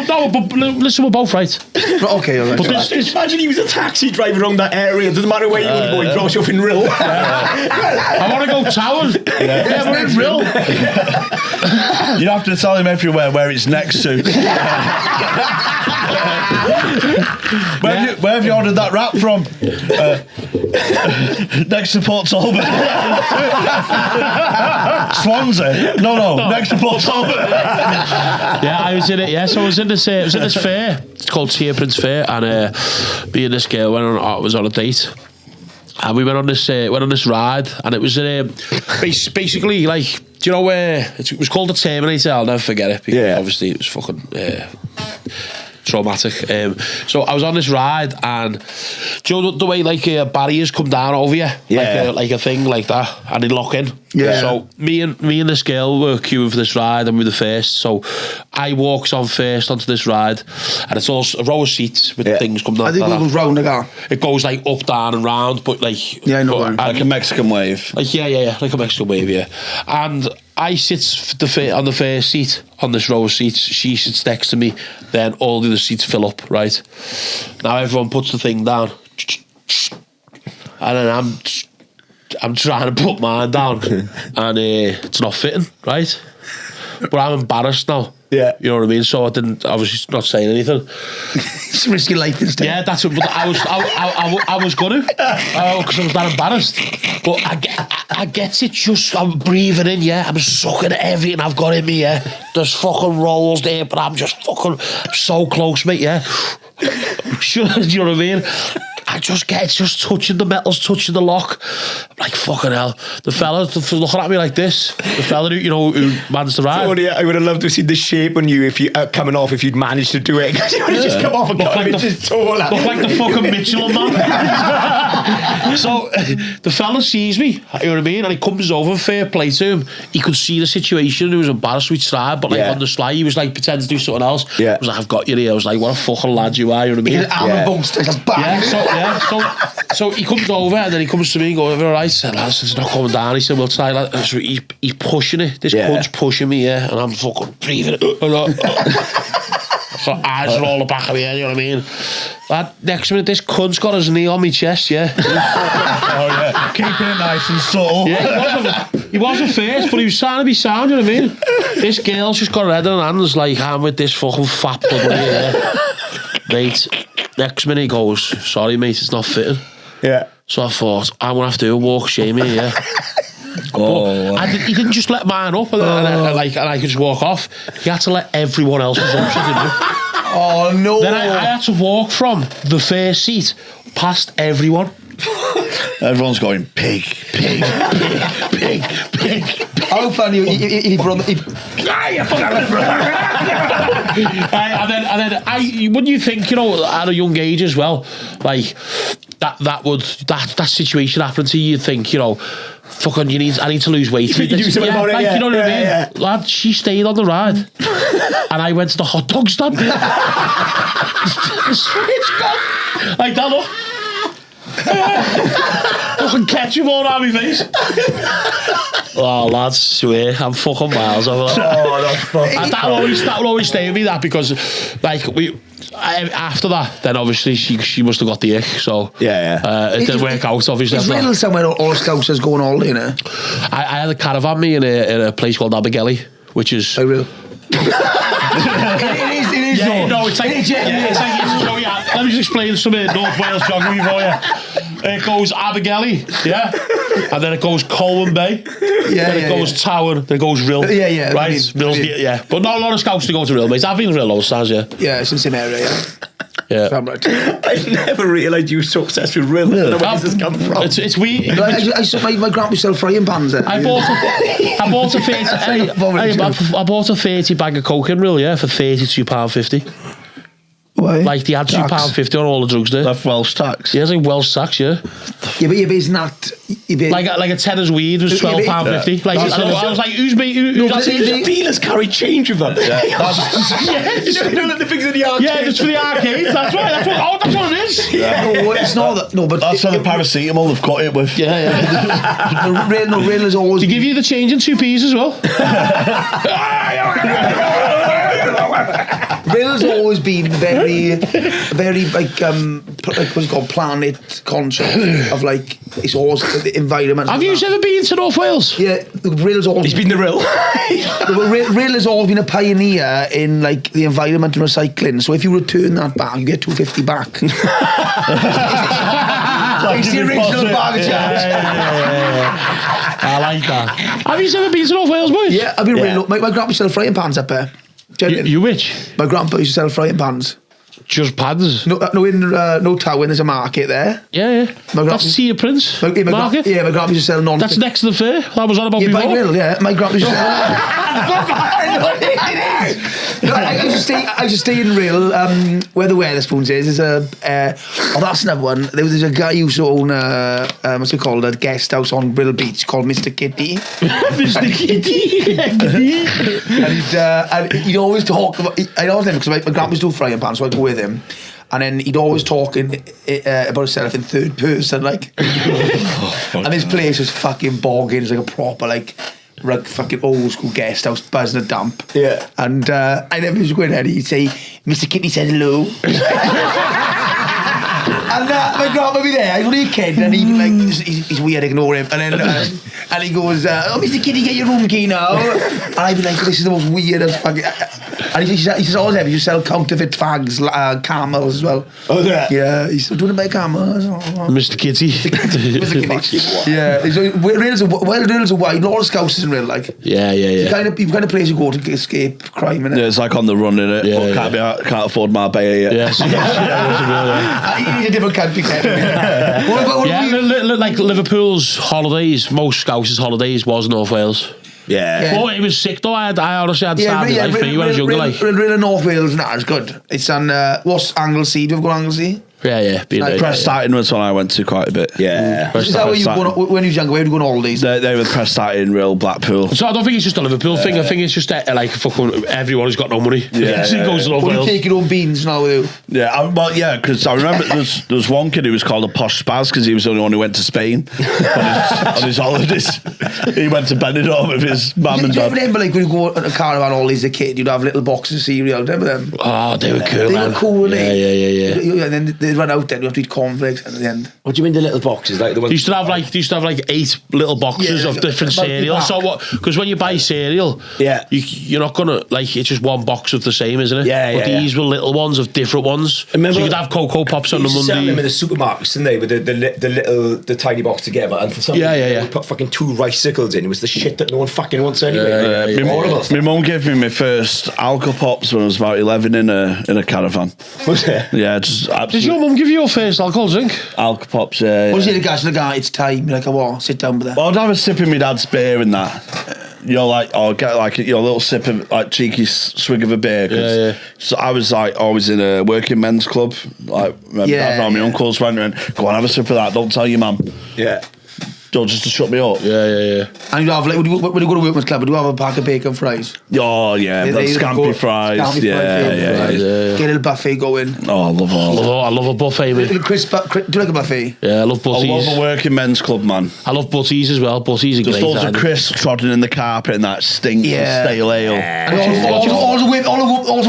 No, but listen, we're both right. Okay, all right. But this, imagine he was a taxi driving around that area. It doesn't matter where you want to go, he drops you off in Rill. I want to go Town. Yeah, we're in Rill. You have to tell him everywhere where it's next to. Where have you ordered that wrap from? Next to Port Talbot. Swansea? No, next to Port Talbot. Yeah, I was in it. Yeah, so I was in this fair. It's called Tir Prince Fair, and me and this girl was on a date. And we went on this ride, and it was basically like, do you know where it was called the Terminator? I'll never forget it because obviously it was fucking traumatic. So I was on this ride, and do you know the way like barriers come down over you, like a thing like that, and they lock in. Yeah. So me and this girl were queuing for this ride, and we were the first. So I walks on first onto this ride, and it's all a row of seats with things come down. I think it goes round the car. It goes like up, down, and round, but like I know, like a Mexican wave. like like a Mexican wave, yeah. And I sit on the first seat on this row of seats. She sits next to me. Then all the other seats fill up, right? Now everyone puts the thing down, and then I'm trying to put mine down, and it's not fitting, right? But I'm embarrassed now. Yeah. You know what I mean? So I was just not saying anything. It's risky life instead. Yeah, that's it. But I was gonna, because I was that embarrassed. But I get it. Just I'm breathing in, yeah. I'm sucking everything I've got in me, yeah. There's fucking rolls there, but I'm so close, mate, yeah. Sure, do you know what I mean? It's just touching the metals, touching the lock. I'm like, fucking hell. The fella looking at me like this. The fella who mans the ride. Tony, I would have loved to see the shape on you if you coming off if you'd managed to do it. Because you would have just come off and got like inches taller. Look like the fucking Mitchell man. So the fella sees me, you know what I mean? And he comes over, fair play to him. He could see the situation. He was embarrassed with stride, but like on the sly, he was like pretending to do something else. Yeah. I was like, I've got you here. I was like, what a fucking lad you are, you know what I mean? So he comes over and then he comes to me and goes, all right, I said, lads, it's not coming down. He said, we'll try that. So he's pushing it. This cunt's pushing me, yeah, and I'm fucking breathing it. So eyes are all the back of my head, you know what I mean? That next minute, this cunt's got his knee on my chest, yeah. Keeping it nice and subtle. Yeah, he wasn't first, but he was trying to be sound, you know what I mean? This girl's just got her head in her hands like, I'm with this fucking fat blood, yeah. Mate, next minute he goes, sorry mate, it's not fitting. Yeah. So I thought, I'm going to have to do a walk shame here, yeah. He didn't just let mine up and I could just walk off. He had to let everyone else's up, didn't he? Oh no. Then I had to walk from the first seat past everyone. Everyone's going, pig. How funny if you brought and then wouldn't you think, at a young age as well, like that situation happened to you, you'd think, fucking, I need to lose weight. You do something about it, you know what I mean? Yeah. Lad, she stayed on the ride. And I went to the hot dog stand. It's gone. Like that, look. Fucking ketchup all around my face. Oh, lads, swear, I'm fucking miles over that. Oh, that's fucking. And that will always stay with me, that, because, like, after that, then obviously she must have got the ick, so it didn't work out, obviously. It's real somewhere all Scousers going all in, eh? I had a caravan me in a place called Abergele, which is... Oh, real? It is. Yeah, no, it's like... let me just explain some North Wales geography for you. It goes Abergele, yeah? And then it goes Colwyn Bay. Then it goes Tower, then it goes Rill. Yeah. Right? Rill's but not a lot of Scouts to go to Rill, mate. I've been to Rill those times, yeah. Yeah, it's in the same area, yeah. Yeah. Right. I never realised you were so obsessed with Rill. I don't know where this has come from. It's weird. I saw my grandpa sell frying pans there. I bought a 30 bag of coke in Rill, yeah, for £32.50. Why? Like, they had £2.50 on all the drugs there. That's Welsh tax. Yeah, it's like Welsh tax, yeah. Yeah, but it's not... Like a tenner's weed was £12.50. Like, I was like, who's the dealers carry change with them. Yeah. You know, like the things in the arcade. Yeah, just for the arcades. That's right. That's what it is. Yeah. No, it's not that. No, but that's for the paracetamol they've got it with. Yeah. Real is always... To give you the change in 2p's as well. Rill's always been very like what's it called, planet conscious of, like, it's always the environment. Have you ever been to North Wales? Yeah, Rill's always... He's been to Rill. Rill has always been a pioneer in, like, the environment and recycling. So if you return that bag, you get $2.50 back. It's the original bag of chips. I like that. Have you ever been to North Wales, boys? Yeah, I've been Rill. My grandpa used to sell frying pans up there. You which? My grandpa used to sell frying pans. Just pans? No, in Tower, there's a market there. Yeah. That's Tia Prince market? My grandpa used to sell non... That's next to the fair. That was on about before. By Rill, yeah. My grandpa used to sell... I used to stay in Rill, where the Weatherspoons is. There's that's another one. There's a guy who used to own what's it called, a guest house on Rill Beach called Mr. Kitty. Mr. Kitty. And he'd always talk about... I always never, because my grandpa used to do frying pan, so I'd go with him. And then he'd always talk about himself in third person, like. And his place was fucking bogging. It's like a proper, like, fucking old school guest house, buzzing a dump. Yeah. And I never was going in, he'd say, Mr. Kitty said hello. And my grandma would be there. He's only a kid, and he's weird, ignore him. And then and he goes, "Oh, Mr. Kitty, get your room key now." And I'd be like, "This is the most weirdest fucking." And he says, "Oh, Deb, you sell counterfeit fags, camels as well." Oh, yeah. Yeah, he's doing it by camels. Mr. Kitty. Mr. Kitty. Yeah, Rails are wide. A lot of Scousers in Rail, like. Yeah. You've kind of place you go to escape crime, innit? Yeah, it's like on the run, innit? Yeah, Can't afford Marbella yet. Yes. You need a different country, Kevin. Like Liverpool's holidays, most Scousers' holidays was North Wales. Yeah. But it was sick though. I honestly had time life when I was younger. Real North Wales, it's good. It's on, what's Anglesey? Do you ever go to Anglesey? Yeah. Preston was one I went to quite a bit. Yeah. Is that where you go when you was younger? Where would you go on holidays? They were Preston, Real, Blackpool. So I don't think it's just a Liverpool thing. I think it's just like fucking everyone who's got no money. Goes to North Wales. You take your own beans now with you. Yeah, because I remember there was one kid who was called a posh spaz because he was the only one who went to Spain on his holidays. He went to Benidorm with his mum and dad. Do you remember, like, when you go on a caravan holidays as a kid, you'd have little boxes of cereal? Remember them? Oh, they were cool. They were cool, weren't they? Yeah. And then they'd run out, then you have to eat cornflakes at the end. What do you mean the little boxes? Like the ones... They used to have like 8 little boxes of different cereal. So what? Because when you buy cereal, you're not gonna, like, it's just one box of the same, isn't it? But these were little ones of different ones. Remember, so you could have Cocoa Pops on the Monday. Sell them in the supermarkets, didn't they, with the tiny box together, and for some reason they put fucking 2 rice-sickles in. It was the shit that no one fucking wants anyway. My mum gave me my first alcohol pops when I was about 11 in a caravan. Was it? Yeah, just absolutely. Did your mum give you your first alcohol drink? Alka Pops, What was the guy? It's time. You're like, what? Sit down with that. Well, I'd have a sip of my dad's beer and that. Like, or get like a little sip of like cheeky swig of a beer. Yeah. So I was like always in a working men's club. Like, my uncles went and go on, have a sip of that. Don't tell your mum. Yeah. Don't just to shut me up. Yeah. And you'd have like, when you go to workman's club, would you have a pack of bacon fries? Oh yeah, scampi fries. Yeah. Get a little buffet going. Oh, I love all. I love a buffet, mate. Do you like a buffet? Yeah, I love I butties. love a working men's club, man. I love butties as well. Butties are Just great. loads of crisps trodden in the carpet and that stink of stale ale. And all the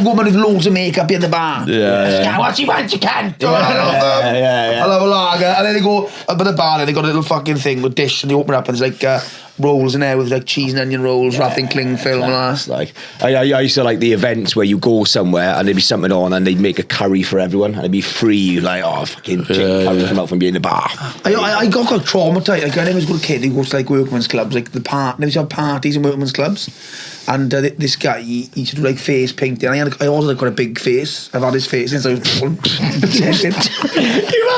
women with loads of makeup in the bar. Yeah. What you want, you can. I love a lager. And then they go up at the bar and they got a little fucking thing with dish and they open it up and there's like rolls in there with like cheese and onion rolls wrapped in cling film and that. Like I used to like the events where you go somewhere and there'd be something on and they'd make a curry for everyone and it'd be free, like fucking chicken curry come out from being the bar. I got traumatized. Like I never was a kid who goes to like workman's clubs, like they used to have parties in workman's clubs. And this guy, he used to do like face painting. I also had quite a big face. I've had his face since I was born. You had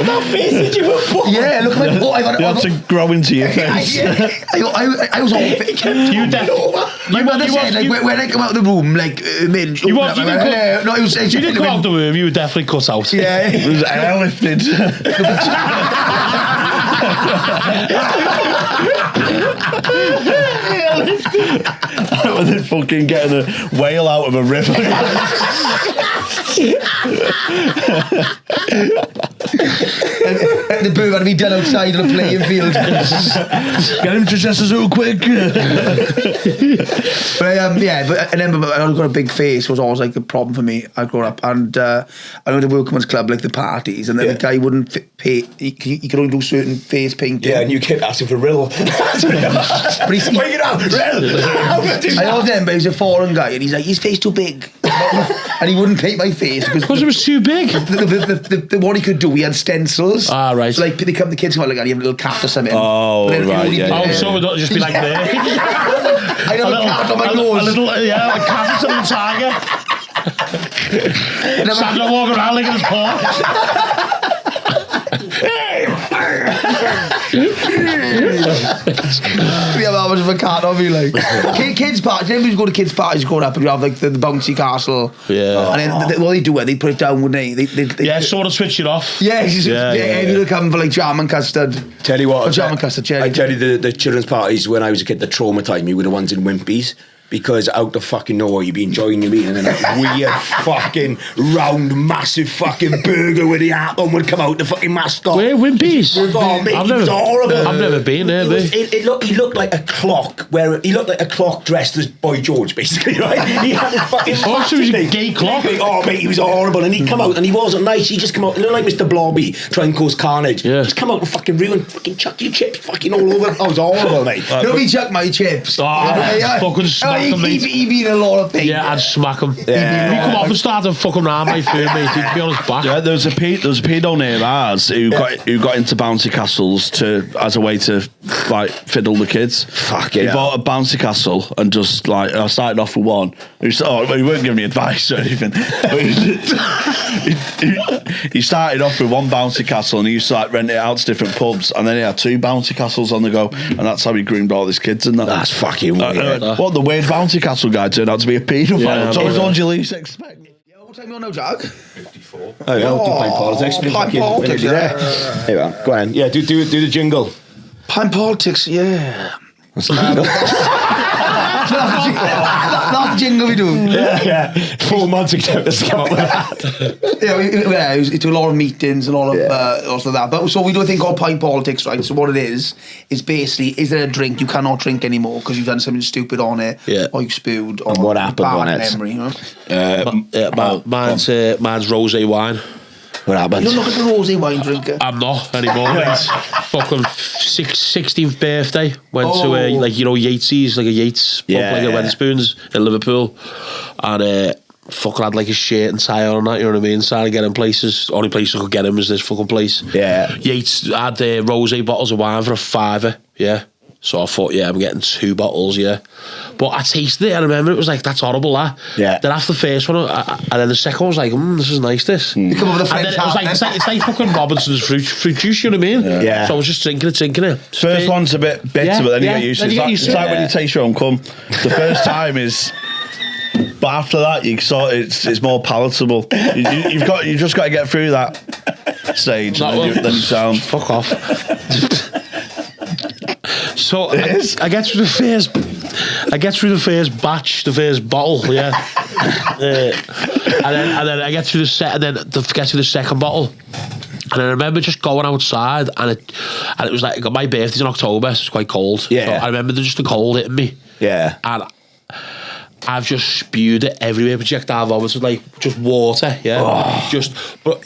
that face that you were born? Yeah, look at my boy. You have to grow into your face. I was all fit. You definitely. My mother said, like, when I come out of the room, like, Minge. You didn't You come out the room, you were definitely cut out. Yeah. It was airlifted. When they're fucking getting a whale out of a river. The boo had to be done outside on a playing field. Get him to Chester Zoo quick. But I got a big face was always like a problem for me. I grew up and I went to workman's club, like the parties, and then the guy wouldn't pay. He could only do certain face painting. Yeah, and you kept asking for rill. But he's Bring it out, rill. I loved him, but he's a foreign guy, and he's like, his face too big, and he wouldn't paint my face Because it was too big. the what he could do, he had stencils. Ah, right. So like the kids come out like that, he had a little cat or something. Oh, But then right, only yeah, paint Oh, it. so it would just be like there. I had a cat on my nose. A little, like cat and tiger. Sandra walking around like in his paw. Yeah, that much of a cat on me, like. Kids parties, everybody's go to kids parties growing up and you have like the bouncy castle. Yeah. And then what they do, they put it down, wouldn't they? Yeah, sort of switch it off. Yeah, you'll come for like jam and custard. Tell you what, Or jam and custard, cherry. I tell you, the children's parties when I was a kid that traumatised me were the ones in Wimpy's. Because out of fucking nowhere, you'd be enjoying your meal and then that weird fucking round, massive fucking burger with the apple would come out, the fucking mascot. Where Wimpy's? Oh, mate, he was horrible. I've never been there, mate. He looked like a clock, he looked like a clock dressed as Boy George, basically, right? He had this fucking... Oh, so he was a gay clock? Oh, mate, he was horrible. And he'd come out and he wasn't nice. He'd just come out, he looked like Mr. Blobby, trying to cause carnage. Yeah. Just come out and fucking ruin, fucking chuck your chips fucking all over. I was horrible, mate. Nobody chuck my chips. Fucking smack them, mate. He beat a lot of things. Yeah, I'd smack him. Yeah. He'd come off and start to fucking round my food, mate. He'd be on his back. Yeah, there was a pedo near ours who got into bouncy castles as a way to like fiddle the kids. Fuck He it. bought a bouncy castle and just like I started off with one. He weren't giving me advice or anything. But he started off with one bouncy castle and he used to like rent it out to different pubs and then he had two bouncy castles on the go and that's how he groomed all his kids and that. That's fucking weird. What the weird bouncy castle guy turned out to be a paedophile. Yeah, It's always the ones you least expect. What time you on now, Jack? Oh, yeah, I'll do pint politics. Pint politics, there. Hey, man, go on. Yeah, do the jingle. Pint politics, yeah. That's the jingle we do. Yeah. 4 months ago, let's come up with that. Yeah, we do a lot of meetings and all of that. But so we do a thing called pint politics, right? So what it is basically, is there a drink you cannot drink anymore because you've done something stupid on it, or you spewed, or what happened bad on it? memory, you know? Mine's rosé wine. What happened? You don't look like a rosé wine drinker. I'm not anymore, mate. Fucking 16th birthday. Went to Yates's, like a Yates pub, like a Wetherspoons in Liverpool, and fucking had like a shirt and tie on that. You know what I mean? Trying to get in places. Only place I could get him was this fucking place. Yeah. Yates had rosé bottles of wine for a £5. Yeah. So I thought, I'm getting 2 bottles, But I tasted it, and I remember it was like, that's horrible, that. Yeah. Then after the first one, and then the second one was like, this is nice, this. You come up with a And then French it was like, it's like fucking Robinson's fruit juice, you know what I mean? Yeah. So I was just drinking it. First one's a bit bitter, but then you get used to it. It's like when you taste your own cum. The first time is... But after that, it's more palatable. You've just got to get through that stage, and then you sound... Fuck off. So I get through the first batch, the first bottle, and then I get through the second bottle. And I remember just going outside, and it was like, my birthday's in October, so it's quite cold. Yeah. So I remember just the cold hitting me. Yeah. And I've just spewed it everywhere, projectile vomit, like just water, but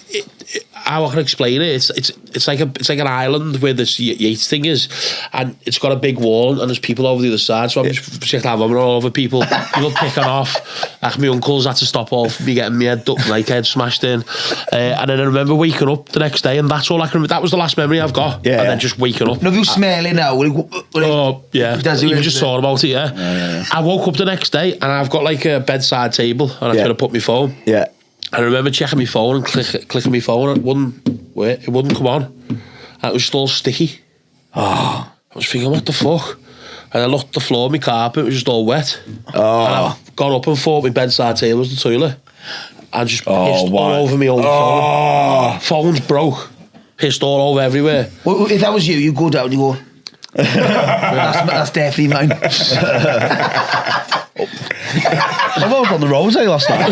how I can explain it, it's like an island where this Yates thing is, and it's got a big wall, and there's people over the other side, so I'm just projectile vomit all over people picking off. Like my uncles had to stop off me getting my head smashed in, and then I remember waking up the next day, and that's all I can remember. That was the last memory I've got. Yeah. And then just waking up. No, if you smell it now, You just thought about it, I woke up the next day, and I've got like a bedside table, and I'm going to put my phone. Yeah. I remember checking my phone and clicking my phone, and it wouldn't come on. And it was still sticky. I was thinking, what the fuck? And I looked at the floor, my carpet, it was just all wet. And I got up and thought my bedside table was the toilet. And just pissed all over my own phone. Phone's broke. Pissed all over everywhere. Well, if that was you go down, you go... that's definitely mine. I was on the rose last night.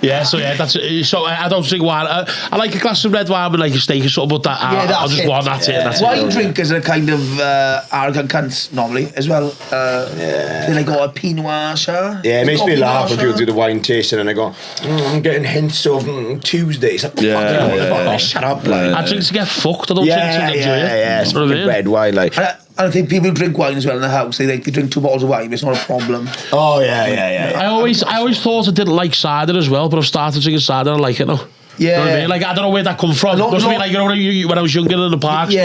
That's so. I don't drink wine. I like a glass of red wine with like a steak or something, but I'll just want that's it. That's wine it. drinkers are kind of arrogant cunts normally as well. They're like, a Pinot Noir, sure. Yeah, it makes me laugh when people do the wine tasting and I go, I'm getting hints of Tuesdays. Like, shut up. Like. I drink to get fucked. I don't drink to enjoy it. Yeah, it's red wine, like. And I think people who drink wine as well in the house, they drink 2 bottles of wine, it's not a problem. Oh, yeah. I always thought I didn't like cider as well, but I've started drinking cider and I like it now. Yeah. You know what I mean? Like, I don't know where that come from. Must be like, when I was younger in the park, you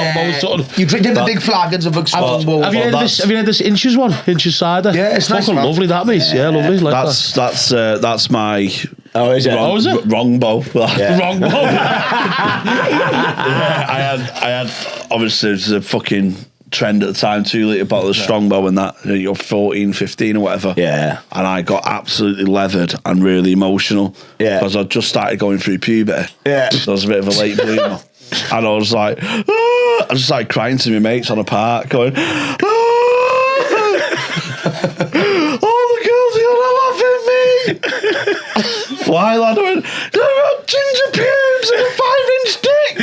drink the big flagons of big Strongbow. Have you had this Inches one? Inches cider? Yeah, it's nice. Fucking lovely, that, mate. Yeah, lovely. Like that's my... Oh, is it? Is it? Wrong bow. Yeah. Wrong bow. I had obviously, it was a fucking trend at the time, 2 litre bottle of Strongbow and that, you're 14, 15 or whatever. Yeah. And I got absolutely leathered and really emotional. Yeah. Because I just started going through puberty. Yeah. So I was a bit of a late bloomer. And I was like, I just started crying to my mates on a park, going, all the girls are gonna laugh at me. Why, lad? I went, I've got ginger pubes and a 5-inch dick.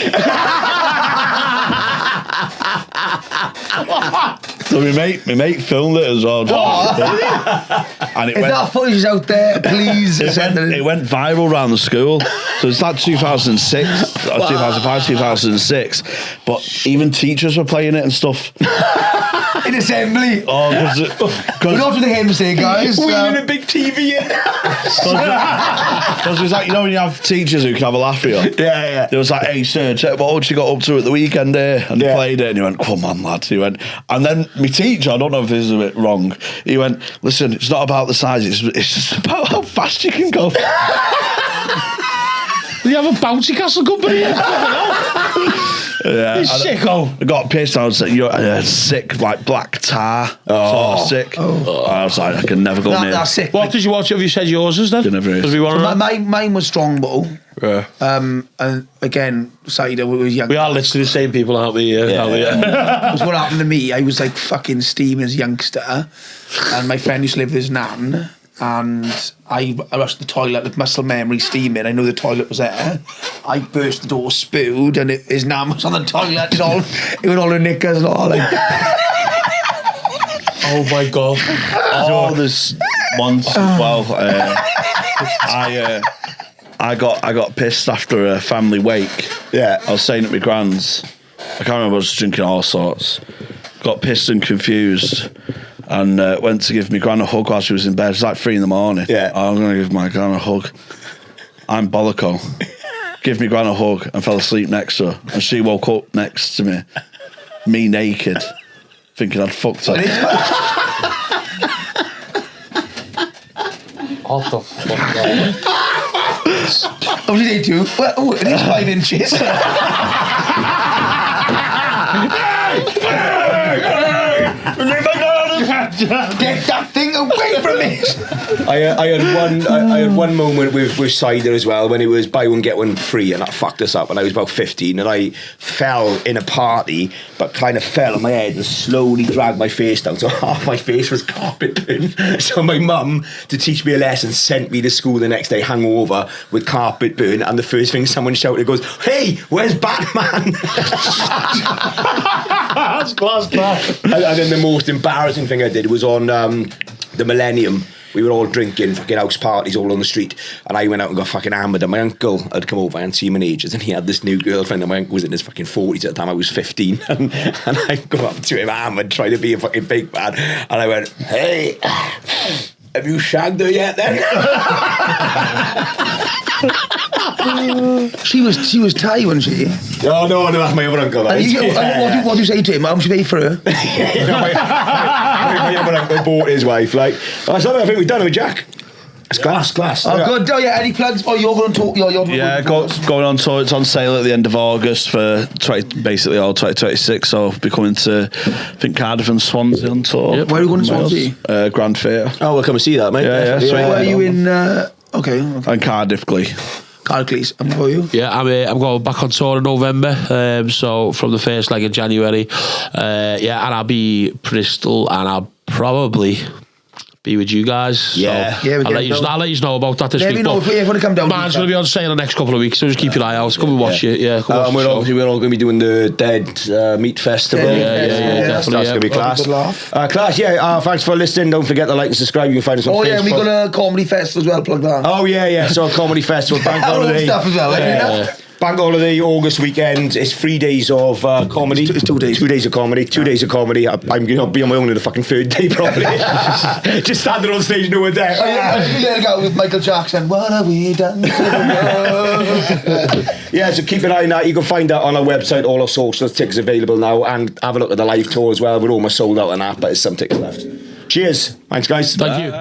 So my mate filmed it as well. And if that footage is out there, please it went viral around the school. So it's like 2006 or 2005, 2006. But even teachers were playing it and stuff. In assembly. Oh, we're not to the hymn say, guys. We need a big TV in. Because it's like, you know when you have teachers who can have a laugh at you? Yeah. There was like, hey sir, check what you got up to at the weekend here. And he played it and he went, come on lad. He went, and then my teacher, I don't know if this is a bit wrong, he went, listen, it's not about the size, it's just about how fast you can go. You have a bouncy castle company? Yeah, you sicko. I got pissed. I was like, you're sick, like black tar. Sort of sick. I was like, I can never go near. That's sick. What did you watch? Have you said yours is then? Mine was Strongbow. Yeah. And again, cider, we were young. We are literally the same people, aren't we? Because what happened to me, I was like fucking steaming as a youngster, and my friend used to live with his nan. And I rushed to the toilet with muscle memory steaming. I knew the toilet was there. I burst the door, spewed, and his nan was on the toilet. It was all her knickers and all. Like, oh my god! Oh, there's once. Well, I got pissed after a family wake. Yeah, I was staying at my grand's. I can't remember. I was drinking all sorts. Got pissed and confused. And went to give my gran a hug while she was in bed. It was like 3 a.m. Yeah. I'm going to give my gran a hug. I'm bolloco. give me gran a hug and fell asleep next to her. And she woke up next to me naked, thinking I'd fucked her. What the fuck? What did they do? Well, oh, it is 5 inches. Get that thing away from me! I had one moment with cider as well when it was buy one get one free, and that fucked us up. And I was about 15, and I fell in a party, but kind of fell on my head and slowly dragged my face down. So half my face was carpet burn. So my mum, to teach me a lesson, sent me to school the next day hungover with carpet burn. And the first thing someone shouted goes, "Hey, where's Batman?" That's class. And then the most embarrassing thing I did was on the Millennium. We were all drinking, fucking house parties all on the street, and I went out and got fucking hammered, and my uncle had come over, I hadn't seen him in ages, and he had this new girlfriend, and my uncle was in his fucking 40s at the time, I was 15, and I go up to him hammered, trying to be a fucking big man, and I went, "Hey, have you shagged her yet then?" She was Thai, wasn't she? No, that's my other uncle. And what do you say to him? How much you pay for her? My other uncle bought his wife, like, that's all I think we've done with Jack. It's class. Oh, good. Oh, yeah, any plugs? Oh, you're going to talk. Yeah, going on tour. It's on sale at the end of August for basically all 2026. So I'll be coming to, I think, Cardiff and Swansea on tour. Yep. Where are you going to Swansea? Grand Theatre. Oh, we'll come and see that, mate. Yeah. So where are you in? Okay. And Cardiff Glee. Cardiff, and how are you? Yeah, I'm going back on tour in November. So from the first leg of January, and I'll be Bristol, and I'll probably be with you guys. Yeah. So I'll let you know about that this week. If you want to come down. Man's going to be on sale in the next couple of weeks, so just keep your eye out. Come and watch it. Yeah, come and we're all going to be doing the Dead Meat Festival. Yeah, That's going to be class. Good laugh. Class, yeah. Thanks for listening. Don't forget to like and subscribe. You can find us on Facebook. Yeah, we got a comedy festival as well. Plug that. Oh, yeah. So Comedy Festival, Bank Holiday. Stuff as well. Bank Holiday, August weekend. It's 3 days of comedy. It's 2 days. 2 days of comedy. 2 days of comedy. I'm going to be on my own in the fucking third day, probably. Just standing on stage, no one there. You let it go with Michael Jackson. What have we done? Yeah, so keep an eye on that. You can find that on our website, all our socials. Tickets available now, and have a look at the live tour as well. We're almost sold out on that, but there's some tickets left. Cheers. Thanks, guys. Thank you.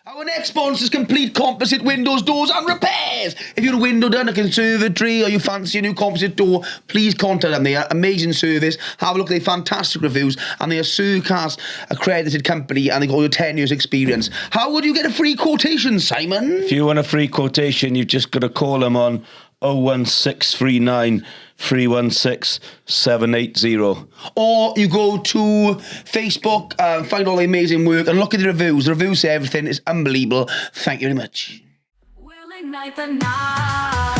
Our next sponsor is Complete Composite Windows, Doors and Repairs. If you're a window done, a conservatory, or you fancy a new composite door, please contact them. They are amazing service. Have a look at their fantastic reviews, and they are Surcast accredited company, and they've got your 10 years experience. How would you get a free quotation, Simon? If you want a free quotation, you've just got to call them on 01639 316 780. Or you go to Facebook, find all the amazing work, and look at the reviews. The reviews say everything. It's unbelievable. Thank you very much. We'll ignite the night.